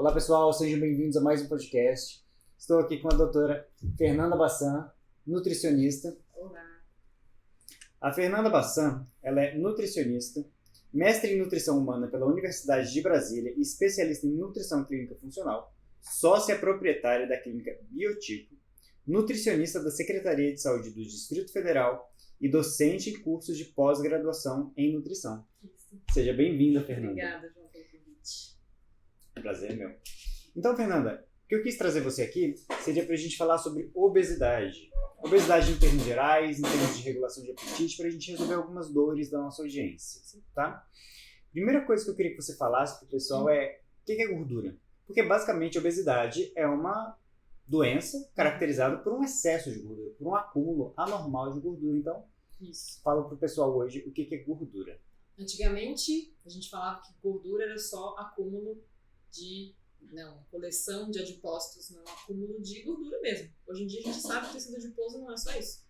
Olá pessoal, sejam bem-vindos a mais um podcast. Estou aqui com a doutora Fernanda Bassan, nutricionista. Olá. A Fernanda Bassan, ela é nutricionista, mestre em nutrição humana pela Universidade de Brasília e especialista em nutrição clínica funcional, sócia proprietária da clínica Biotipo, nutricionista da Secretaria de Saúde do Distrito Federal e docente em cursos de pós-graduação em nutrição. Isso. Seja bem-vinda, Fernanda. Obrigada, João, pelo convite. Prazer é meu. Então, Fernanda, o que eu quis trazer você aqui seria para a gente falar sobre obesidade. Obesidade em termos gerais, em termos de regulação de apetite, para a gente resolver algumas dores da nossa audiência, tá? Primeira coisa que eu queria que você falasse para o pessoal é o que é gordura? Porque basicamente a obesidade é uma doença caracterizada por um excesso de gordura, por um acúmulo anormal de gordura. Então, Isso. fala para o pessoal hoje o que é gordura. Antigamente, a gente falava que gordura era só acúmulo coleção de adipócitos, não acúmulo de gordura mesmo. Hoje em dia a gente sabe que o tecido adiposo não é só isso.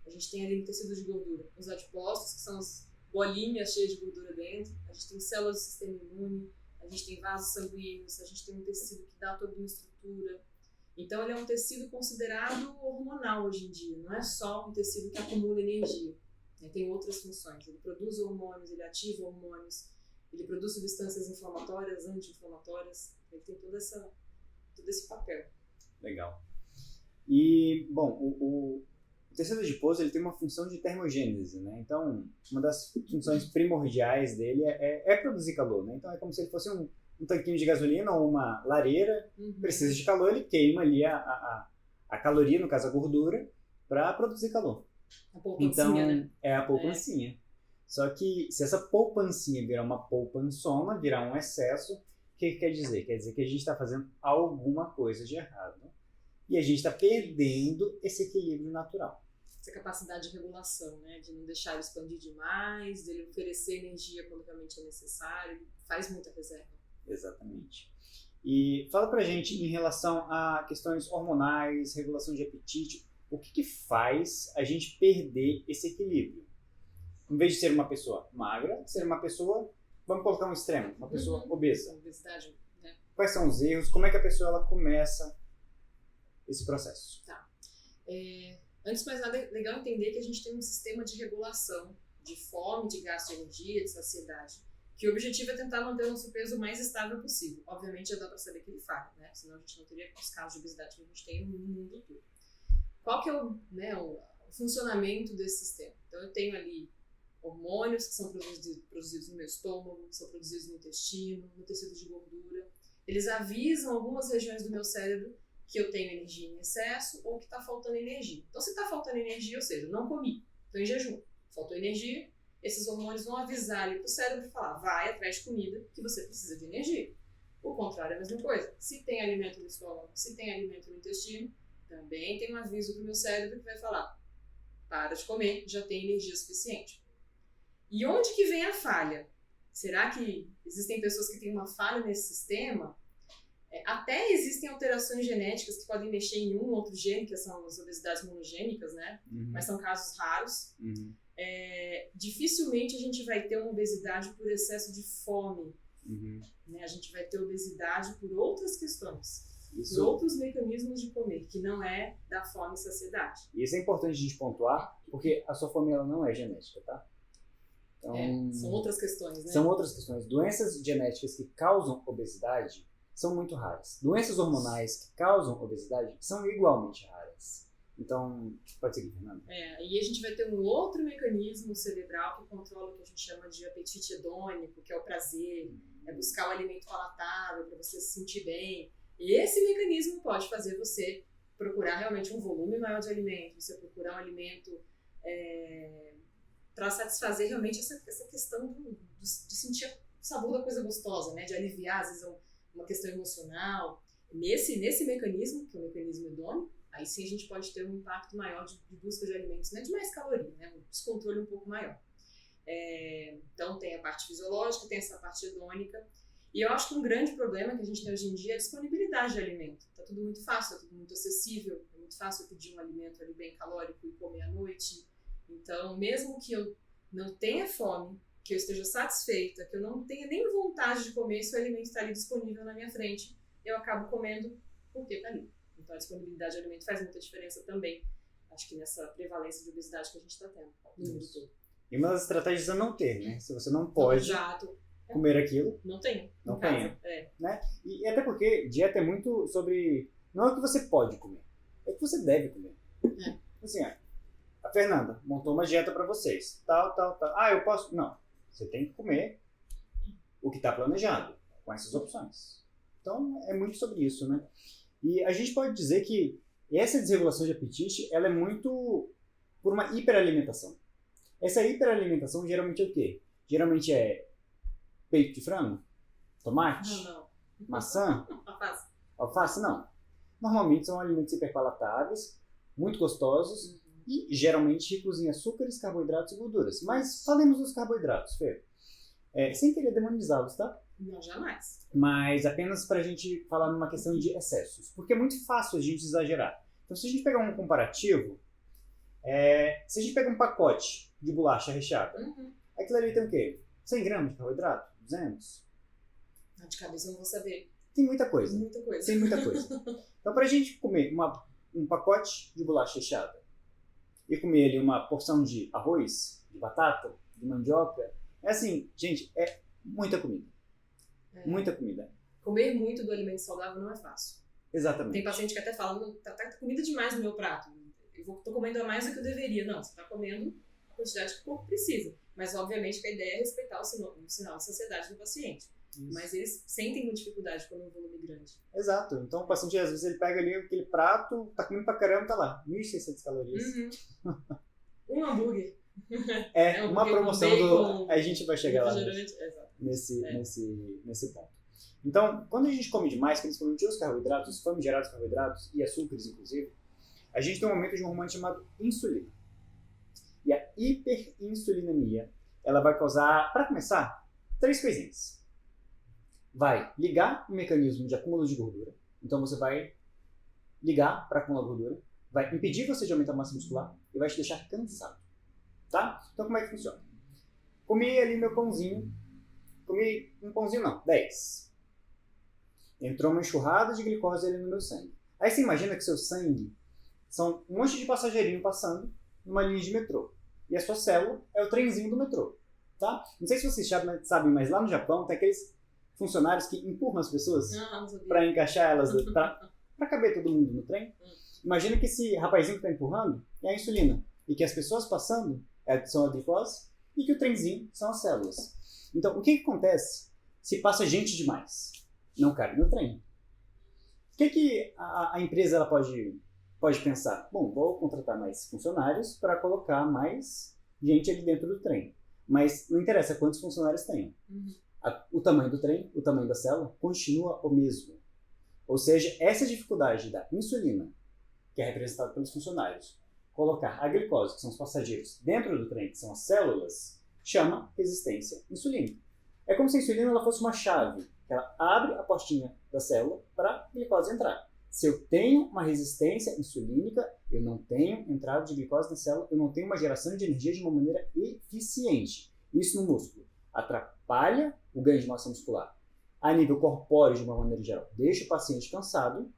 A gente tem ali no tecido de gordura os adipócitos, que são as bolinhas cheias de gordura dentro. A gente tem células do sistema imune, a gente tem vasos sanguíneos, a gente tem um tecido que dá toda uma estrutura. Então ele é um tecido considerado hormonal hoje em dia, não é só um tecido que acumula energia. Tem outras funções, ele produz hormônios, ele ativa hormônios, ele produz substâncias inflamatórias, anti-inflamatórias, ele tem todo esse papel. Legal. E, bom, o tecido adiposo ele tem uma função de termogênese, né? Então, uma das funções primordiais dele é produzir calor, né? Então, é como se ele fosse um tanquinho de gasolina ou uma lareira, precisa de calor, ele queima ali a caloria, no caso a gordura, para produzir calor. A poupancinha, então, né? É a poupancinha. Só que se essa poupancinha virar uma poupançona, virar um excesso, o que quer dizer? Quer dizer que a gente está fazendo alguma coisa de errado. E a gente está perdendo esse equilíbrio natural. Essa capacidade de regulação, né? De não deixar ele expandir demais, dele oferecer energia quando realmente é necessário, ele faz muita reserva. Exatamente. E fala pra gente em relação a questões hormonais, regulação de apetite, o que faz a gente perder esse equilíbrio? Em vez de ser uma pessoa magra, ser uma pessoa, vamos colocar um extremo, uma pessoa obesa. Obesidade, né? Quais são os erros? Como é que a pessoa ela começa esse processo? Tá. Antes de mais nada, é legal entender que a gente tem um sistema de regulação de fome, de gasto de energia, de saciedade, que o objetivo é tentar manter o nosso peso o mais estável possível. Obviamente, já dá para saber que ele falha, né? Senão a gente não teria os casos de obesidade que a gente tem no mundo todo. Qual que é o funcionamento desse sistema? Então, eu tenho ali hormônios que são produzidos no meu estômago, que são produzidos no intestino, no tecido de gordura. Eles avisam algumas regiões do meu cérebro que eu tenho energia em excesso ou que está faltando energia. Então, se está faltando energia, ou seja, não comi, estou em jejum, faltou energia, esses hormônios vão avisar ali para o cérebro e falar, vai atrás de comida que você precisa de energia. O contrário é a mesma coisa. Se tem alimento no estômago, se tem alimento no intestino, também tem um aviso para o meu cérebro que vai falar, para de comer, já tem energia suficiente. E onde que vem a falha? Será que existem pessoas que têm uma falha nesse sistema? Até existem alterações genéticas que podem mexer em um ou outro gene, que são as obesidades monogênicas, né? Mas são casos raros. Dificilmente a gente vai ter uma obesidade por excesso de fome. Né? A gente vai ter obesidade por outras questões. Por outros mecanismos de comer, que não é da fome e saciedade. E isso é importante a gente pontuar, porque a sua fome ela não é genética, tá? Então, são outras questões, né? São outras questões. Doenças genéticas que causam obesidade são muito raras. Doenças hormonais que causam obesidade são igualmente raras. Então, pode seguir, Fernanda. E a gente vai ter um outro mecanismo cerebral que controla o que a gente chama de apetite hedônico, que é o prazer, é buscar o alimento palatável para você se sentir bem. E esse mecanismo pode fazer você procurar realmente um volume maior de alimento, você procurar um alimento para satisfazer realmente essa questão de sentir o sabor da coisa gostosa, né? De aliviar, às vezes, uma questão emocional. Nesse mecanismo, que é o mecanismo hedônico, aí sim a gente pode ter um impacto maior de busca de alimentos, né? De mais caloria, né? Um descontrole um pouco maior. Então tem a parte fisiológica, tem essa parte hedônica. E eu acho que um grande problema que a gente tem hoje em dia é a disponibilidade de alimento. Tá tudo muito fácil, tá tudo muito acessível. É muito fácil eu pedir um alimento ali bem calórico e comer à noite. Então, mesmo que eu não tenha fome, que eu esteja satisfeita, que eu não tenha nem vontade de comer, se o alimento está ali disponível na minha frente, eu acabo comendo porque tá ali. Então a disponibilidade de alimento faz muita diferença também, acho que nessa prevalência de obesidade que a gente está tendo no mundo todo. E uma das estratégias é não ter, né? Se você não pode Exato. comer aquilo, Não tem. não em casa. tenha. É. Né? E até porque dieta é muito sobre... Não é o que você pode comer, é o que você deve comer. Assim, ó, a Fernanda montou uma dieta para vocês. Tal. Ah, eu posso... Não. Você tem que comer o que está planejado, com essas opções. Então, é muito sobre isso, né? E a gente pode dizer que essa desregulação de apetite, ela é muito por uma hiperalimentação. Essa hiperalimentação geralmente é o quê? Geralmente é peito de frango, tomate, Não. maçã, Alface. alface, não. Normalmente são alimentos hiperpalatáveis, muito gostosos e geralmente ricos em açúcares, carboidratos e gorduras. Mas falemos dos carboidratos, Fê. Sem querer demonizá-los, tá? Não, jamais. Mas apenas para a gente falar numa questão de excessos. Porque é muito fácil a gente exagerar. Então, se a gente pegar um comparativo, se a gente pega um pacote de bolacha recheada, aquilo ali tem o quê? 100 gramas de carboidrato? 200? De cabeça eu não vou saber. Tem muita coisa. Muita coisa. Tem muita coisa. Então, para a gente comer um pacote de bolacha recheada e comer ali uma porção de arroz, de batata, de mandioca, é assim, gente, é muita comida. Muita comida. Comer muito do alimento saudável não é fácil. Exatamente. Tem paciente que até fala, tá comida demais no meu prato. Tô comendo a mais do que eu deveria. Não, você tá comendo a quantidade que o corpo precisa. Mas, obviamente, que a ideia é respeitar o sinal de saciedade do paciente. Isso. Mas eles sentem uma dificuldade quando é um volume grande. Exato. Então, o paciente, às vezes, ele pega ali aquele prato, tá comendo pra caramba, tá lá, 1.600 calorias. Um hambúrguer. Uma promoção do... A gente vai chegar lá nesse ponto. Então, quando a gente come demais, principalmente os carboidratos, os famigerados carboidratos e açúcares, inclusive, a gente tem um aumento de um hormônio chamado insulina. E a hiperinsulinemia, ela vai causar, para começar, 3 coisinhas. Vai ligar o mecanismo de acúmulo de gordura. Então, você vai ligar para acumular gordura, vai impedir você de aumentar a massa muscular e vai te deixar cansado. Tá? Então, como é que funciona? Comi ali meu pãozinho. Comi um pãozinho não, 10. Entrou uma enxurrada de glicose ali no meu sangue. Aí você imagina que seu sangue são um monte de passageirinho passando numa linha de metrô. E a sua célula é o trenzinho do metrô. Tá? Não sei se vocês sabem, mas lá no Japão tem aqueles funcionários que empurram as pessoas para encaixar elas, para caber todo mundo no trem. Imagina que esse rapazinho que está empurrando é a insulina. E que as pessoas passando são a glicose e que o trenzinho são as células. Então, o que acontece se passa gente demais? Não cabe no trem. O que a empresa ela pode pensar? Bom, vou contratar mais funcionários para colocar mais gente ali dentro do trem. Mas não interessa quantos funcionários tenham. O tamanho do trem, o tamanho da célula, continua o mesmo. Ou seja, essa dificuldade da insulina, que é representada pelos funcionários, colocar a glicose, que são os passageiros, dentro do trem, que são as células, chama resistência insulínica. É como se a insulina ela fosse uma chave, que ela abre a portinha da célula para a glicose entrar. Se eu tenho uma resistência insulínica, eu não tenho entrada de glicose na célula, eu não tenho uma geração de energia de uma maneira eficiente. Isso no músculo atrapalha o ganho de massa muscular. A nível corpóreo, de uma maneira geral, deixa o paciente cansado.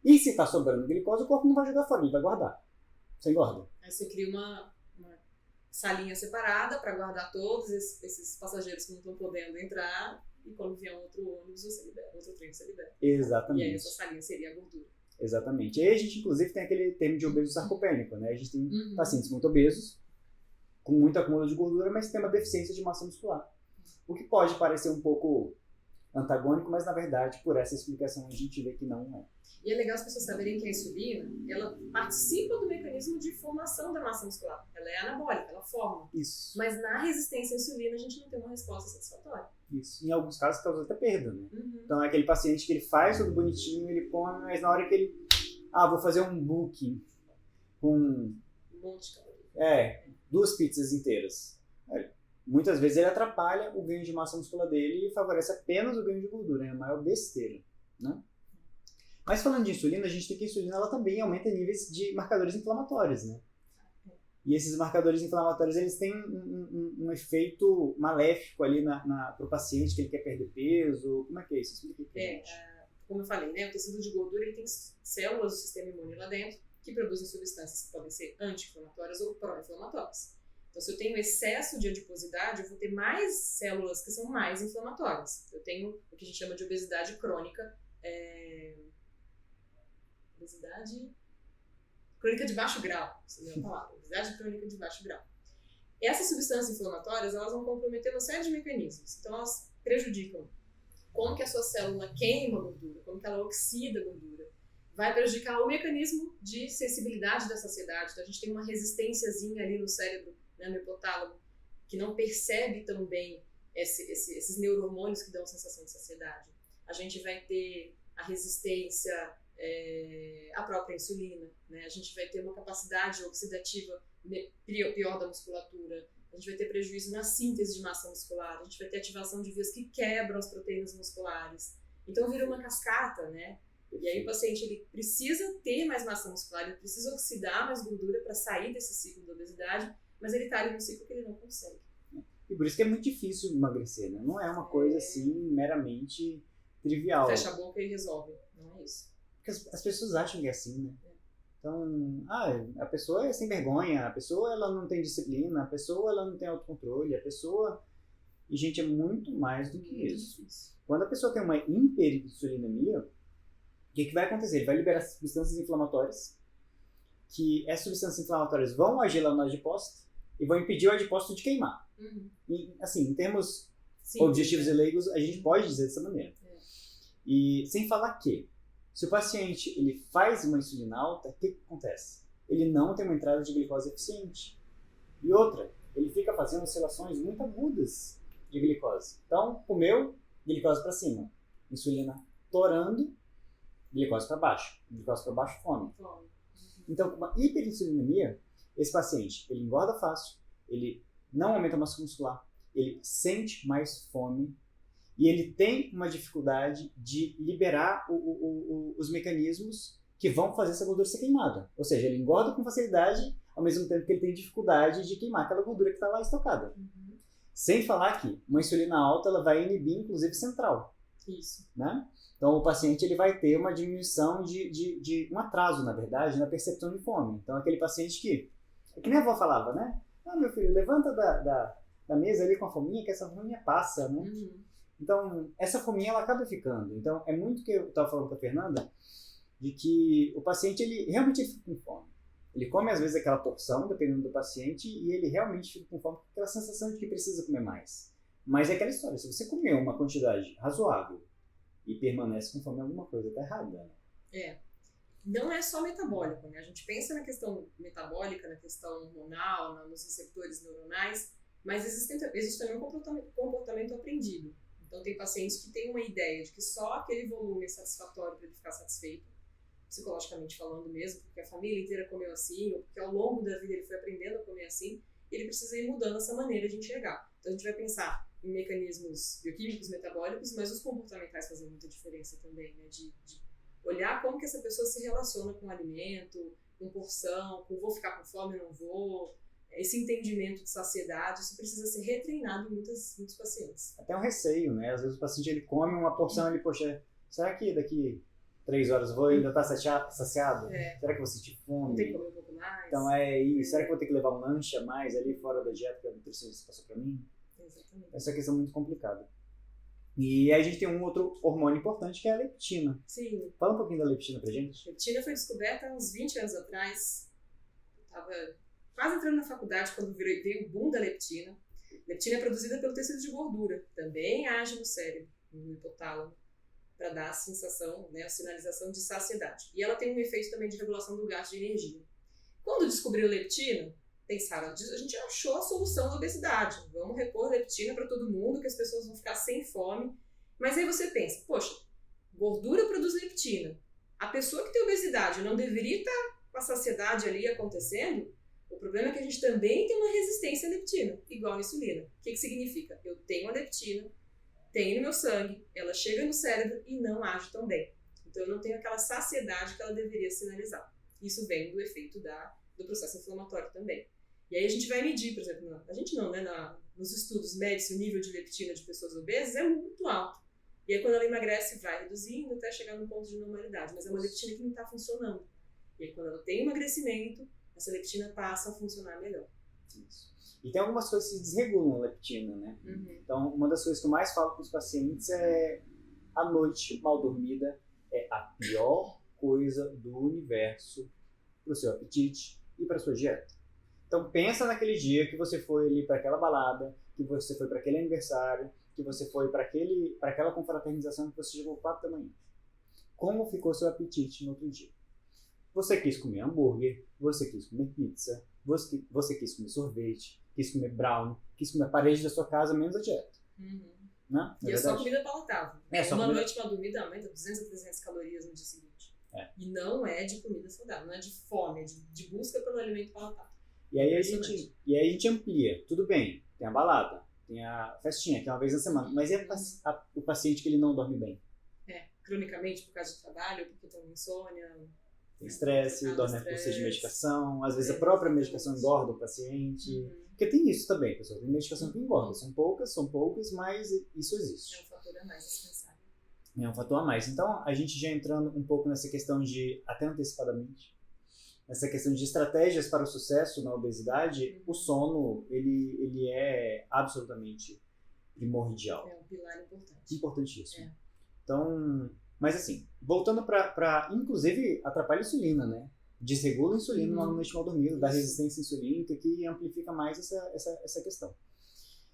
E se está sobrando glicose, o corpo não vai jogar fora, ele vai guardar. Você engorda. Aí você cria uma salinha separada para guardar todos esses passageiros que não estão podendo entrar. E quando vier um outro ônibus, você libera, outro trem você libera. Exatamente. E aí essa salinha seria a gordura. Exatamente. E aí a gente, inclusive, tem aquele termo de obeso sarcopênico, né? A gente tem pacientes muito obesos, com muito acúmulo de gordura, mas tem uma deficiência de massa muscular. O que pode parecer um pouco antagônico, mas na verdade, por essa explicação, a gente vê que não é. E é legal as pessoas saberem que a insulina, ela participa do mecanismo de formação da massa muscular. Ela é anabólica, ela forma. Isso. Mas na resistência à insulina, a gente não tem uma resposta satisfatória. Isso. Em alguns casos, causa até perda, né? Então, é aquele paciente que ele faz tudo bonitinho, ele põe, mas na hora que ele... vou fazer um booking com... Um monte de calorias. 2 pizzas inteiras. Muitas vezes ele atrapalha o ganho de massa muscular dele e favorece apenas o ganho de gordura. É a maior besteira, né? Mas falando de insulina, a gente tem que a insulina ela também aumenta níveis de marcadores inflamatórios, né? E esses marcadores inflamatórios, eles têm um efeito maléfico ali para o paciente que ele quer perder peso. Como é que é isso? Explica aqui pra gente. como eu falei, né, o tecido de gordura ele tem células do sistema imune lá dentro que produzem substâncias que podem ser anti-inflamatórias ou pró-inflamatórias. Então, se eu tenho excesso de adiposidade, eu vou ter mais células que são mais inflamatórias. Eu tenho o que a gente chama de obesidade crônica, obesidade crônica de baixo grau, se não falar, obesidade crônica de baixo grau. Essas substâncias inflamatórias, elas vão comprometer uma série de mecanismos. Então, elas prejudicam como que a sua célula queima a gordura, como que ela oxida a gordura. Vai prejudicar o mecanismo de sensibilidade da saciedade. Então, a gente tem uma resistênciazinha ali no cérebro, né, no hipotálamo, que não percebe tão bem esses neurohormônios que dão sensação de saciedade. A gente vai ter a resistência à própria insulina, né? A gente vai ter uma capacidade oxidativa pior da musculatura, a gente vai ter prejuízo na síntese de massa muscular, a gente vai ter ativação de vias que quebram as proteínas musculares. Então vira uma cascata, né? E aí o paciente ele precisa ter mais massa muscular, ele precisa oxidar mais gordura para sair desse ciclo da obesidade, mas ele está ali num ciclo que ele não consegue. E por isso que é muito difícil emagrecer, né? Não é uma coisa assim meramente trivial. Fecha a boca e resolve, não é isso. Porque as pessoas acham que é assim, né? Então, a pessoa é sem vergonha, a pessoa ela não tem disciplina, a pessoa ela não tem autocontrole, a pessoa... E, gente, é muito mais do que isso. Quando a pessoa tem uma hiperinsulinemia, o que vai acontecer? Ele vai liberar substâncias inflamatórias, que essas substâncias inflamatórias vão agir lá no adipócito e vão impedir o adipócito de queimar. E, assim, em termos objetivos e leigos, a gente pode dizer dessa maneira. E sem falar que, se o paciente ele faz uma insulina alta, o que acontece? Ele não tem uma entrada de glicose eficiente. E outra, ele fica fazendo oscilações muito agudas de glicose. Então, comeu, glicose para cima. Insulina torando, glicose para baixo. Glicose para baixo, fome. Então, com uma hiperinsulinemia, esse paciente, ele engorda fácil, ele não aumenta a massa muscular, ele sente mais fome, e ele tem uma dificuldade de liberar os mecanismos que vão fazer essa gordura ser queimada. Ou seja, ele engorda com facilidade, ao mesmo tempo que ele tem dificuldade de queimar aquela gordura que está lá estocada. Sem falar que uma insulina alta ela vai inibir, inclusive, central. Isso. Né? Então, o paciente ele vai ter uma diminuição de um atraso, na verdade, na percepção de fome. Então, aquele paciente que nem a avó falava, né? Meu filho, levanta da mesa ali com a fominha, que essa fominha passa, né? Então, essa fominha ela acaba ficando. Então, é muito que eu estava falando com a Fernanda, de que o paciente, ele realmente fica com fome. Ele come, às vezes, aquela porção, dependendo do paciente, e ele realmente fica com fome com aquela sensação de que precisa comer mais. Mas é aquela história, se você comer uma quantidade razoável e permanece com fome, alguma coisa está errada. Né? Não é só metabólico, né? A gente pensa na questão metabólica, na questão hormonal, nos receptores neuronais, mas existe também um comportamento aprendido. Então, tem pacientes que têm uma ideia de que só aquele volume é satisfatório para ele ficar satisfeito, psicologicamente falando mesmo, porque a família inteira comeu assim, ou porque ao longo da vida ele foi aprendendo a comer assim, e ele precisa ir mudando essa maneira de enxergar. Então, a gente vai pensar em mecanismos bioquímicos, metabólicos, mas os comportamentais fazem muita diferença também, né? De olhar como que essa pessoa se relaciona com o alimento, com porção, com vou ficar com fome ou não vou. Esse entendimento de saciedade, isso precisa ser retreinado em muitos pacientes. Até um receio, né? Às vezes o paciente ele come uma porção e ele, poxa, será que daqui 3 horas eu vou ainda estar saciado? Será que eu vou sentir fome? Tem que comer um pouco mais. Então será que eu vou ter que levar um lanche a mais ali fora da dieta que a nutricionista passou para mim? Exatamente. Essa é uma questão muito complicada. E aí a gente tem um outro hormônio importante que é a leptina. Sim. Fala um pouquinho da leptina pra gente. A leptina foi descoberta há uns 20 anos atrás. Eu estava quase entrando na faculdade quando veio o boom da leptina. Leptina é produzida pelo tecido de gordura. Também age no cérebro, no hipotálamo, para dar a sensação, né, a sinalização de saciedade. E ela tem um efeito também de regulação do gasto de energia. Quando descobriu leptina, pensaram, a gente achou a solução da obesidade. Vamos repor leptina para todo mundo, que as pessoas vão ficar sem fome. Mas aí você pensa, poxa, gordura produz leptina. A pessoa que tem obesidade não deveria estar com a saciedade ali acontecendo? O problema é que a gente também tem uma resistência à leptina, igual à insulina. O que significa? Eu tenho a leptina, tenho no meu sangue, ela chega no cérebro e não age tão bem. Então eu não tenho aquela saciedade que ela deveria sinalizar. Isso vem do efeito do processo inflamatório também. E aí a gente vai medir, por exemplo, a gente não, né? Nos estudos mede-se o nível de leptina de pessoas obesas, é muito alto. E aí quando ela emagrece, vai reduzindo até chegar no ponto de normalidade. Mas é uma leptina que não está funcionando. E aí quando ela tem emagrecimento, essa leptina passa a funcionar melhor. Isso. E tem algumas coisas que desregulam a leptina, né? Então, uma das coisas que eu mais falo com os pacientes é a noite mal dormida é a pior coisa do universo para o seu apetite e para a sua dieta. Então, pensa naquele dia que você foi ali para aquela balada, que você foi para aquele aniversário, que você foi para aquela confraternização que você chegou 4 da manhã. Como ficou seu apetite no outro dia? Você quis comer hambúrguer, você quis comer pizza, você quis comer sorvete, quis comer brownie, quis comer a parede da sua casa, menos a dieta. Né? E é só comida palatável. Uma noite mal dormida aumenta 200 a 300 calorias no dia seguinte. E não é de comida saudável, não é de fome, é de busca pelo alimento palatável. E aí a gente amplia. Tudo bem, tem a balada, tem a festinha, que é uma vez na semana. Mas e o paciente que ele não dorme bem? Cronicamente, por causa de trabalho, porque tem insônia... Tem estresse, dorme por causa de medicação, às vezes a própria medicação engorda o paciente. Porque tem isso também, pessoal. Tem medicação que engorda. São poucas, mas isso existe. É um fator a mais dispensável. É um fator a mais. Então, a gente já entrando um pouco nessa questão de, até antecipadamente, nessa questão de estratégias para o sucesso na obesidade, o sono, ele é absolutamente primordial. É um pilar importante. Importantíssimo. Então, mas assim, voltando para inclusive, atrapalha a insulina, né? Desregula a insulina na noite mal dormida, dá resistência insulínica, que amplifica mais essa questão.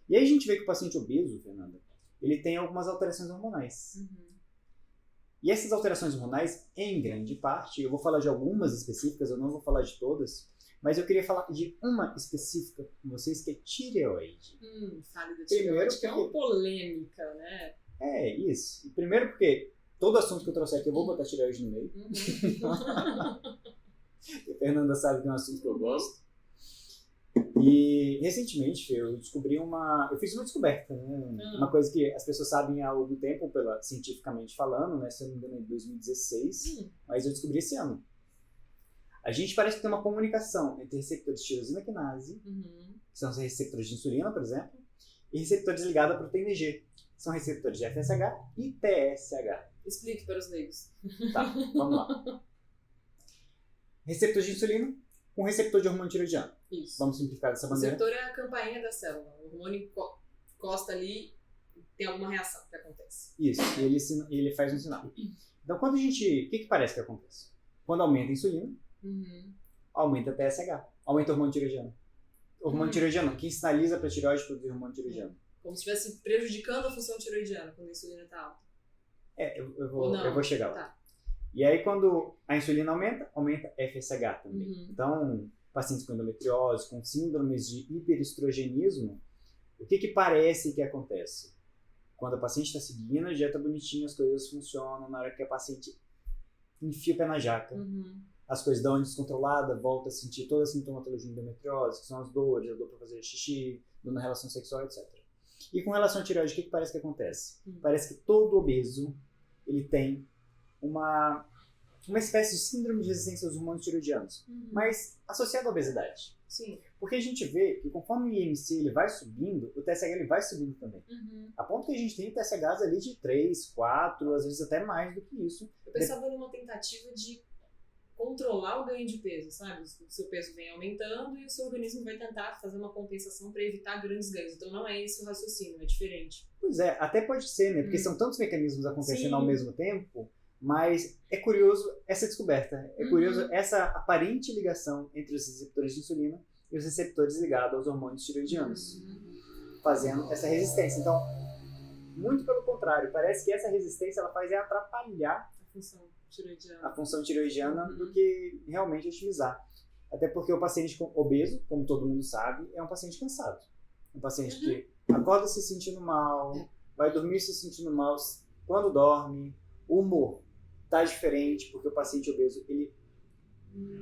E aí a gente vê que o paciente obeso, Fernanda, ele tem algumas alterações hormonais. E essas alterações hormonais, em grande parte, eu vou falar de algumas específicas, eu não vou falar de todas, mas eu queria falar de uma específica com vocês, que é tireoide. Fale da tireoide, que é uma polêmica, né? É, isso. E primeiro porque todo assunto que eu trouxer aqui eu vou botar tireoide no meio. A Fernanda sabe que é um assunto que eu gosto. E recentemente eu fiz uma descoberta, né? Uma coisa que as pessoas sabem há algum tempo, cientificamente falando, né? Se eu não me engano, em 2016, mas eu descobri esse ano. A gente parece que tem uma comunicação entre receptores de tirosina quinase, que são os receptores de insulina, por exemplo, e receptores ligados à proteína G, que são receptores de FSH e TSH. Explique para os leigos. Tá, vamos lá. Receptor de insulina com receptor de hormônio tiroidiano. Isso. Vamos simplificar dessa O maneira. receptor é a campainha da célula. O hormônio encosta ali e tem alguma reação que acontece. Isso, e ele faz um sinal. Então, quando a gente... O que parece que acontece? Quando aumenta a insulina, aumenta a TSH, aumenta o hormônio tiroidiano. O hormônio tiroidiano, que sinaliza para a tireoide produzir hormônio tiroidiano. Como se estivesse prejudicando a função tiroidiana quando a insulina está alta. Eu vou chegar lá. Tá. E aí, quando a insulina aumenta FSH também. Então, pacientes com endometriose, com síndromes de hiperestrogenismo, o que parece que acontece? Quando a paciente está seguindo a dieta bonitinha, as coisas funcionam. Na hora que a paciente enfia o pé na jaca, as coisas dão uma descontrolada, volta a sentir toda a sintomatologia de endometriose, que são as dores, a dor para fazer xixi, dor na relação sexual, etc. E com relação à tireoide, o que parece que acontece? Parece que todo obeso ele tem uma espécie de síndrome de resistência aos hormônios tiroidianos, mas associado à obesidade. Sim. Porque a gente vê que conforme o IMC ele vai subindo, o TSH ele vai subindo também. A ponto que a gente tem TSHs ali de 3, 4, às vezes até mais do que isso. Eu pensava numa tentativa de controlar o ganho de peso, sabe? O seu peso vem aumentando e o seu organismo vai tentar fazer uma compensação para evitar grandes ganhos. Então não é esse o raciocínio, é diferente. Pois é, até pode ser, né? Porque são tantos mecanismos acontecendo Sim. ao mesmo tempo, mas é curioso essa descoberta. É curioso essa aparente ligação entre os receptores de insulina e os receptores ligados aos hormônios tiroidianos, fazendo essa resistência. Então, muito pelo contrário, parece que essa resistência ela faz atrapalhar a função tiroidiana do que realmente otimizar. Até porque o paciente obeso, como todo mundo sabe, é um paciente cansado. Um paciente que acorda se sentindo mal, vai dormir se sentindo mal, quando dorme, o humor está diferente, porque o paciente obeso ele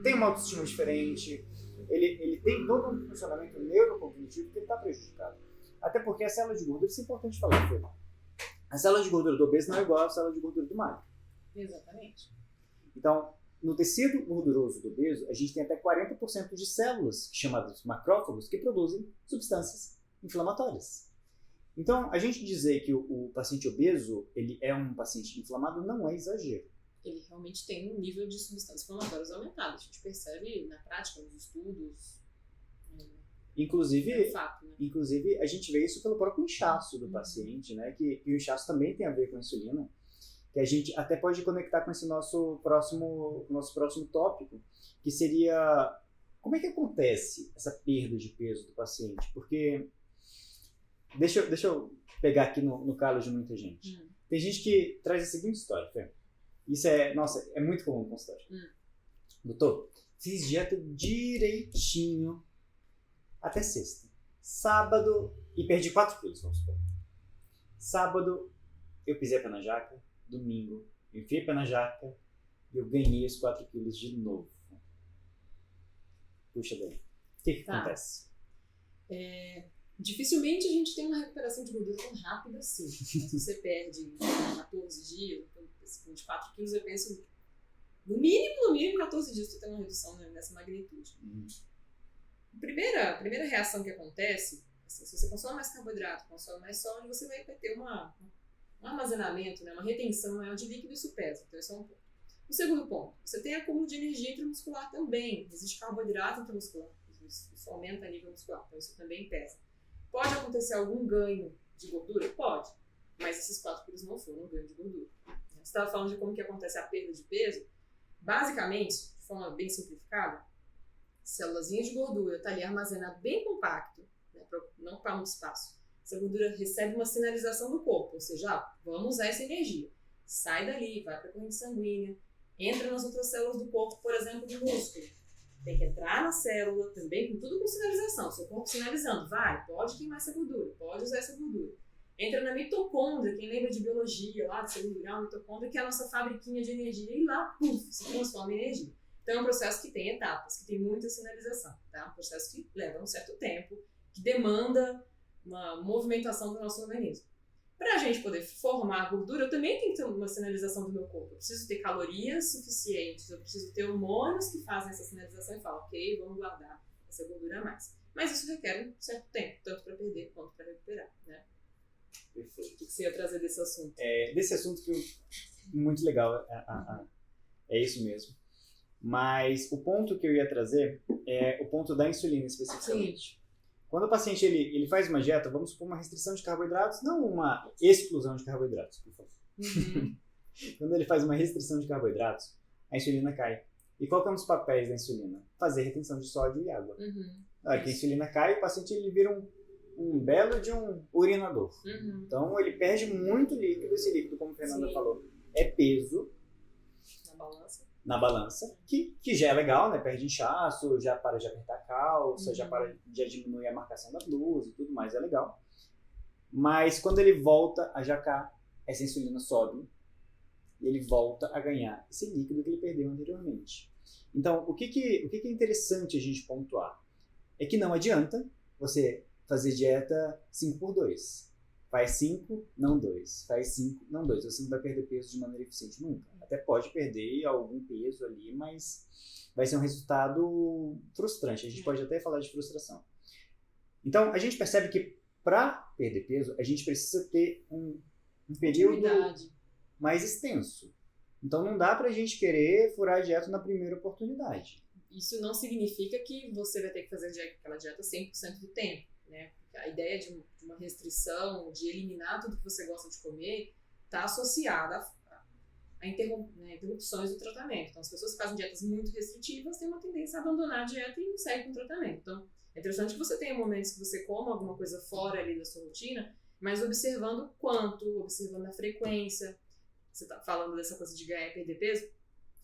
tem uma autoestima diferente, ele tem todo um funcionamento neurocognitivo que ele está prejudicado. Até porque a célula de gordura, isso é importante falar, Fernanda. A célula de gordura do obeso não é igual à célula de gordura do magro. Exatamente. Então, no tecido gorduroso do obeso, a gente tem até 40% de células chamadas macrófagos que produzem substâncias inflamatórias. Então, a gente dizer que o paciente obeso ele é um paciente inflamado não é exagero. Ele realmente tem um nível de substâncias inflamatórias aumentado. A gente percebe na prática, nos estudos. Inclusive, É um fato, né? inclusive, a gente vê isso pelo próprio inchaço do paciente, né? Que o inchaço também tem a ver com a insulina, que a gente até pode conectar com esse nosso próximo tópico, que seria como é que acontece essa perda de peso do paciente? Porque deixa eu pegar aqui no calo de muita gente. Tem gente que traz a seguinte história, Fê. Isso é muito comum no consultório. Doutor, fiz dieta direitinho até sexta. Sábado, e perdi 4 quilos, vamos supor. Sábado, eu pisei a pé na jaca. Domingo, eu enfiei a pé na jaca e eu ganhei os 4 quilos de novo. Puxa daí. O que acontece? Dificilmente a gente tem uma recuperação de gordura tão rápida assim. Se você perde em 14 dias, 24 quilos, eu penso, no mínimo 14 dias você tem uma redução nessa magnitude. A primeira reação que acontece, assim, se você consome mais carboidrato, consome mais sódio, você vai ter um armazenamento, né, uma retenção maior de líquido, isso pesa. Então, esse é um ponto. O segundo ponto, você tem acúmulo de energia intramuscular também. Existe carboidrato intramuscular, isso aumenta a nível muscular, então isso também pesa. Pode acontecer algum ganho de gordura? Pode, mas esses 4 quilos não foram um ganho de gordura. Você estava falando de como que acontece a perda de peso. Basicamente, de forma bem simplificada, célulazinhas de gordura está ali armazenado bem compacto, né, para não ocupar muito espaço. Essa gordura recebe uma sinalização do corpo, ou seja, vamos usar essa energia. Sai dali, vai para a corrente sanguínea, entra nas outras células do corpo, por exemplo, do músculo. Tem que entrar na célula também, com tudo com sinalização. Seu corpo sinalizando, vai, pode queimar essa gordura, pode usar essa gordura. Entra na mitocôndria, quem lembra de biologia, lá do segundo grau, mitocôndria, que é a nossa fabriquinha de energia, e lá, puf, se transforma em energia. Então é um processo que tem etapas, que tem muita sinalização, tá? Um processo que leva um certo tempo, que demanda uma movimentação do nosso organismo. Para a gente poder formar gordura, eu também tenho que ter uma sinalização do meu corpo. Eu preciso ter calorias suficientes, eu preciso ter hormônios que fazem essa sinalização e falam, ok, vamos guardar essa gordura a mais. Mas isso requer um certo tempo, tanto para perder quanto para recuperar, né? Perfeito. O que você ia trazer desse assunto? Desse assunto muito legal, é isso mesmo. Mas o ponto que eu ia trazer é o ponto da insulina especificamente. Sim. Quando o paciente ele faz uma dieta, vamos supor uma restrição de carboidratos, não uma exclusão de carboidratos, por favor. Quando ele faz uma restrição de carboidratos, a insulina cai. E qual que é um dos papéis da insulina? Fazer retenção de sódio e água. Na hora que a insulina cai, o paciente ele vira um belo de um urinador. Então ele perde muito líquido. Esse líquido, como a Fernanda falou, é peso na balança, que já é legal, né? Perde inchaço, já para de apertar a calça, já diminui a marcação da blusa e tudo mais, é legal. Mas quando ele volta a jacar, essa insulina sobe e ele volta a ganhar esse líquido que ele perdeu anteriormente. Então, o que é interessante a gente pontuar? É que não adianta você fazer dieta 5x2. Faz 5, não 2. Faz 5, não 2. Você não vai perder peso de maneira eficiente nunca. Até pode perder algum peso ali, mas vai ser um resultado frustrante. A gente pode até falar de frustração. Então, a gente percebe que para perder peso, a gente precisa ter um período mais extenso. Então, não dá pra gente querer furar a dieta na primeira oportunidade. Isso não significa que você vai ter que fazer aquela dieta 100% do tempo, né? A ideia de uma restrição, de eliminar tudo que você gosta de comer, está associada a interrupções do tratamento. Então, as pessoas que fazem dietas muito restritivas têm uma tendência a abandonar a dieta e não seguem com o tratamento. Então, é interessante que você tenha momentos que você coma alguma coisa fora ali da sua rotina, mas observando quanto, observando a frequência. Você está falando dessa coisa de ganhar e perder peso.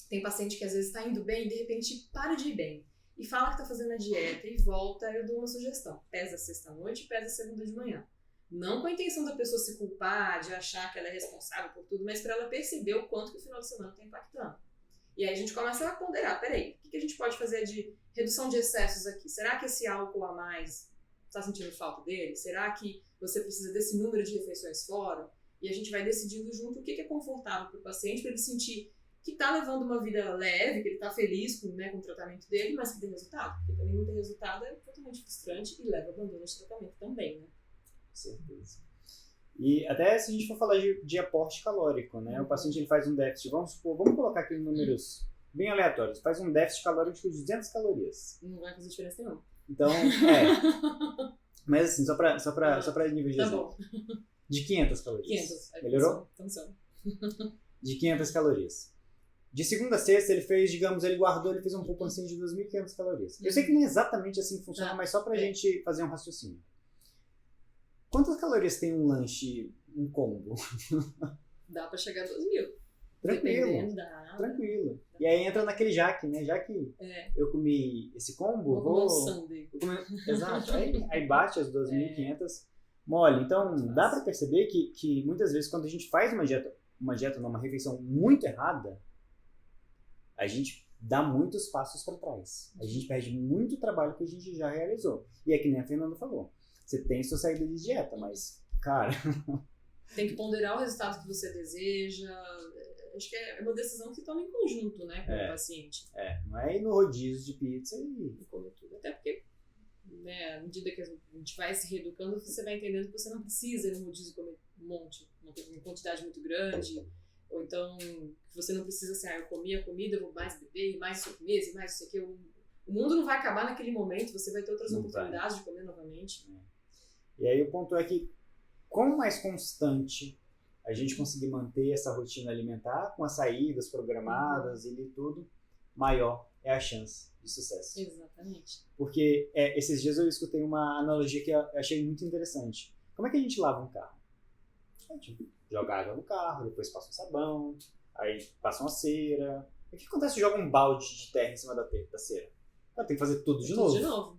Tem paciente que às vezes está indo bem e de repente para de ir bem. E fala que está fazendo a dieta e volta, eu dou uma sugestão. Pesa sexta-noite e pesa segunda de manhã. Não com a intenção da pessoa se culpar, de achar que ela é responsável por tudo, mas para ela perceber o quanto que o final de semana está impactando. E aí a gente começa a ponderar, peraí, o que a gente pode fazer de redução de excessos aqui? Será que esse álcool a mais, está sentindo falta dele? Será que você precisa desse número de refeições fora? E a gente vai decidindo junto o que é confortável para o paciente, para ele sentir que está levando uma vida leve, que ele está feliz com o tratamento dele, mas que tem resultado. Porque também não ter resultado é totalmente frustrante e leva ao abandono de tratamento também, né? Com certeza. E até se a gente for falar de aporte calórico, né? O paciente ele faz um déficit, vamos colocar aqui números bem aleatórios, faz um déficit calórico de 200 calorias. Não vai fazer diferença nenhuma. Então, mas assim, só pra nível de exemplo. De 500 calorias. 500. Melhorou? De 500 calorias. De segunda a sexta, ele fez, digamos, ele fez um poupancinho de 2.500 calorias. Eu sei que não é exatamente assim que funciona, mas só pra gente fazer um raciocínio. Quantas calorias tem um lanche, um combo? Dá pra chegar a 2.000. Tranquilo. Tranquilo. E aí entra naquele jaque, né? Já que eu comi esse combo, vou comer. Exato. Aí bate as 2.500 mole. Então, dá pra perceber que muitas vezes quando a gente faz uma dieta numa refeição muito errada, a gente dá muitos passos para trás. A gente perde muito trabalho que a gente já realizou. E é que nem a Fernanda falou. Você tem sua saída de dieta, mas, cara... Tem que ponderar o resultado que você deseja. Acho que é uma decisão que toma em conjunto, né, com o paciente. Não é ir no rodízio de pizza e comer tudo. Até porque, né, à medida que a gente vai se reeducando, você vai entendendo que você não precisa ir no rodízio comer um monte, uma quantidade muito grande. Ou então, que você não precisa assim, eu comi a comida, eu vou mais beber, e mais sobremesa, e mais isso aqui. O mundo não vai acabar naquele momento, você vai ter outras oportunidades de comer novamente. E aí o ponto é que, quanto mais constante a gente conseguir manter essa rotina alimentar, com as saídas programadas e tudo, maior é a chance de sucesso. Exatamente. Porque esses dias eu escutei uma analogia que eu achei muito interessante. Como é que a gente lava um carro? A gente joga água no carro, depois passa um sabão, aí passa uma cera. O que acontece se joga um balde de terra em cima da cera? Tem que fazer tudo de novo.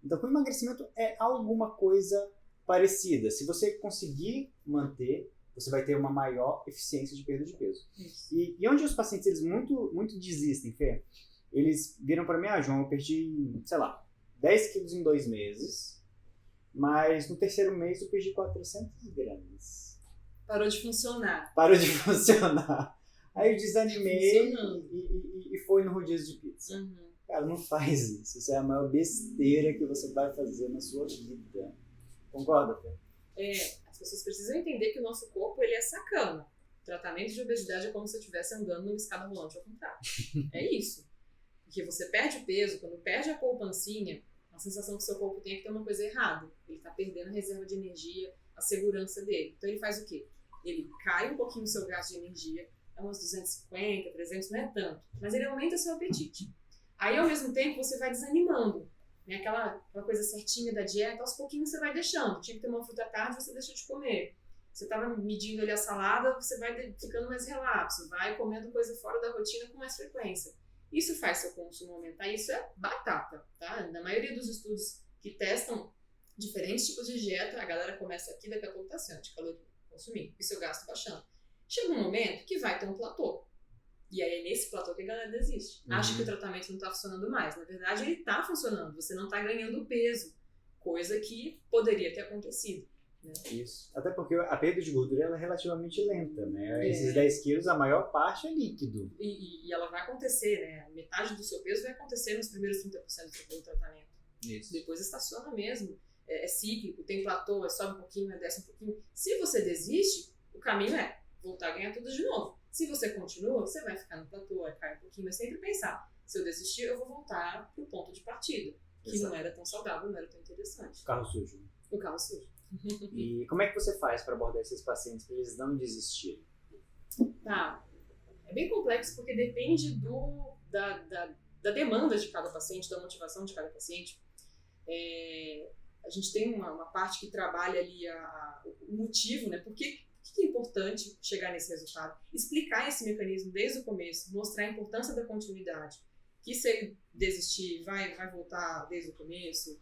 Então, com o emagrecimento é alguma coisa parecida. Se você conseguir manter, você vai ter uma maior eficiência de perda de peso. E onde os pacientes eles muito desistem, Fê? Eles viram para mim, João, eu perdi, sei lá, 10 quilos em 2 meses, mas no terceiro mês eu perdi 400 gramas. Parou de funcionar. Aí eu desanimei e foi no rodízio de pizza. Cara, não faz isso. Isso é a maior besteira que você vai fazer na sua vida. Concorda, Fê? As pessoas precisam entender que o nosso corpo ele é sacana. O tratamento de obesidade é como se eu estivesse andando numa escada rolante ao contrário. É isso. Porque você perde o peso, quando perde a poupancinha, a sensação que o seu corpo tem é que tem uma coisa errada. Ele está perdendo a reserva de energia, a segurança dele. Então ele faz o quê? Ele cai um pouquinho o seu gasto de energia, é umas 250, 300, não é tanto, mas ele aumenta seu apetite. Aí, ao mesmo tempo, você vai desanimando. Né? Aquela coisa certinha da dieta, aos pouquinhos você vai deixando. Tinha que ter uma fruta à tarde, você deixa de comer. Você estava medindo ali a salada, você vai ficando mais relapso, vai comendo coisa fora da rotina com mais frequência. Isso faz seu consumo aumentar, isso é batata, tá? Na maioria dos estudos que testam diferentes tipos de dieta, a galera começa aqui, daqui a pouco tá assim, de caloria consumir, e seu gasto baixando. Chega um momento que vai ter um platô. E aí é nesse platô que a galera desiste. Acha que o tratamento não tá funcionando mais. Na verdade, ele tá funcionando, você não tá ganhando peso, coisa que poderia ter acontecido. Né? Isso. Até porque a perda de gordura ela é relativamente lenta, né? Esses 10 quilos, a maior parte é líquido. E ela vai acontecer, né? Metade do seu peso vai acontecer nos primeiros 30% do tratamento. Isso. Depois estaciona mesmo. É cíclico, tem platô, sobe um pouquinho, desce um pouquinho. Se você desiste, o caminho é voltar a ganhar tudo de novo. Se você continua, você vai ficar no platô, vai cair um pouquinho, mas sempre pensar, se eu desistir, eu vou voltar pro ponto de partida, que não era tão saudável, não era tão interessante. O carro sujo. O carro sujo. E como é que você faz para abordar esses pacientes para eles não desistirem? Tá. É bem complexo porque depende da demanda de cada paciente, da motivação de cada paciente. A gente tem uma parte que trabalha ali o motivo, né? Por que é importante chegar nesse resultado? Explicar esse mecanismo desde o começo, mostrar a importância da continuidade. Que se ele desistir, vai voltar desde o começo.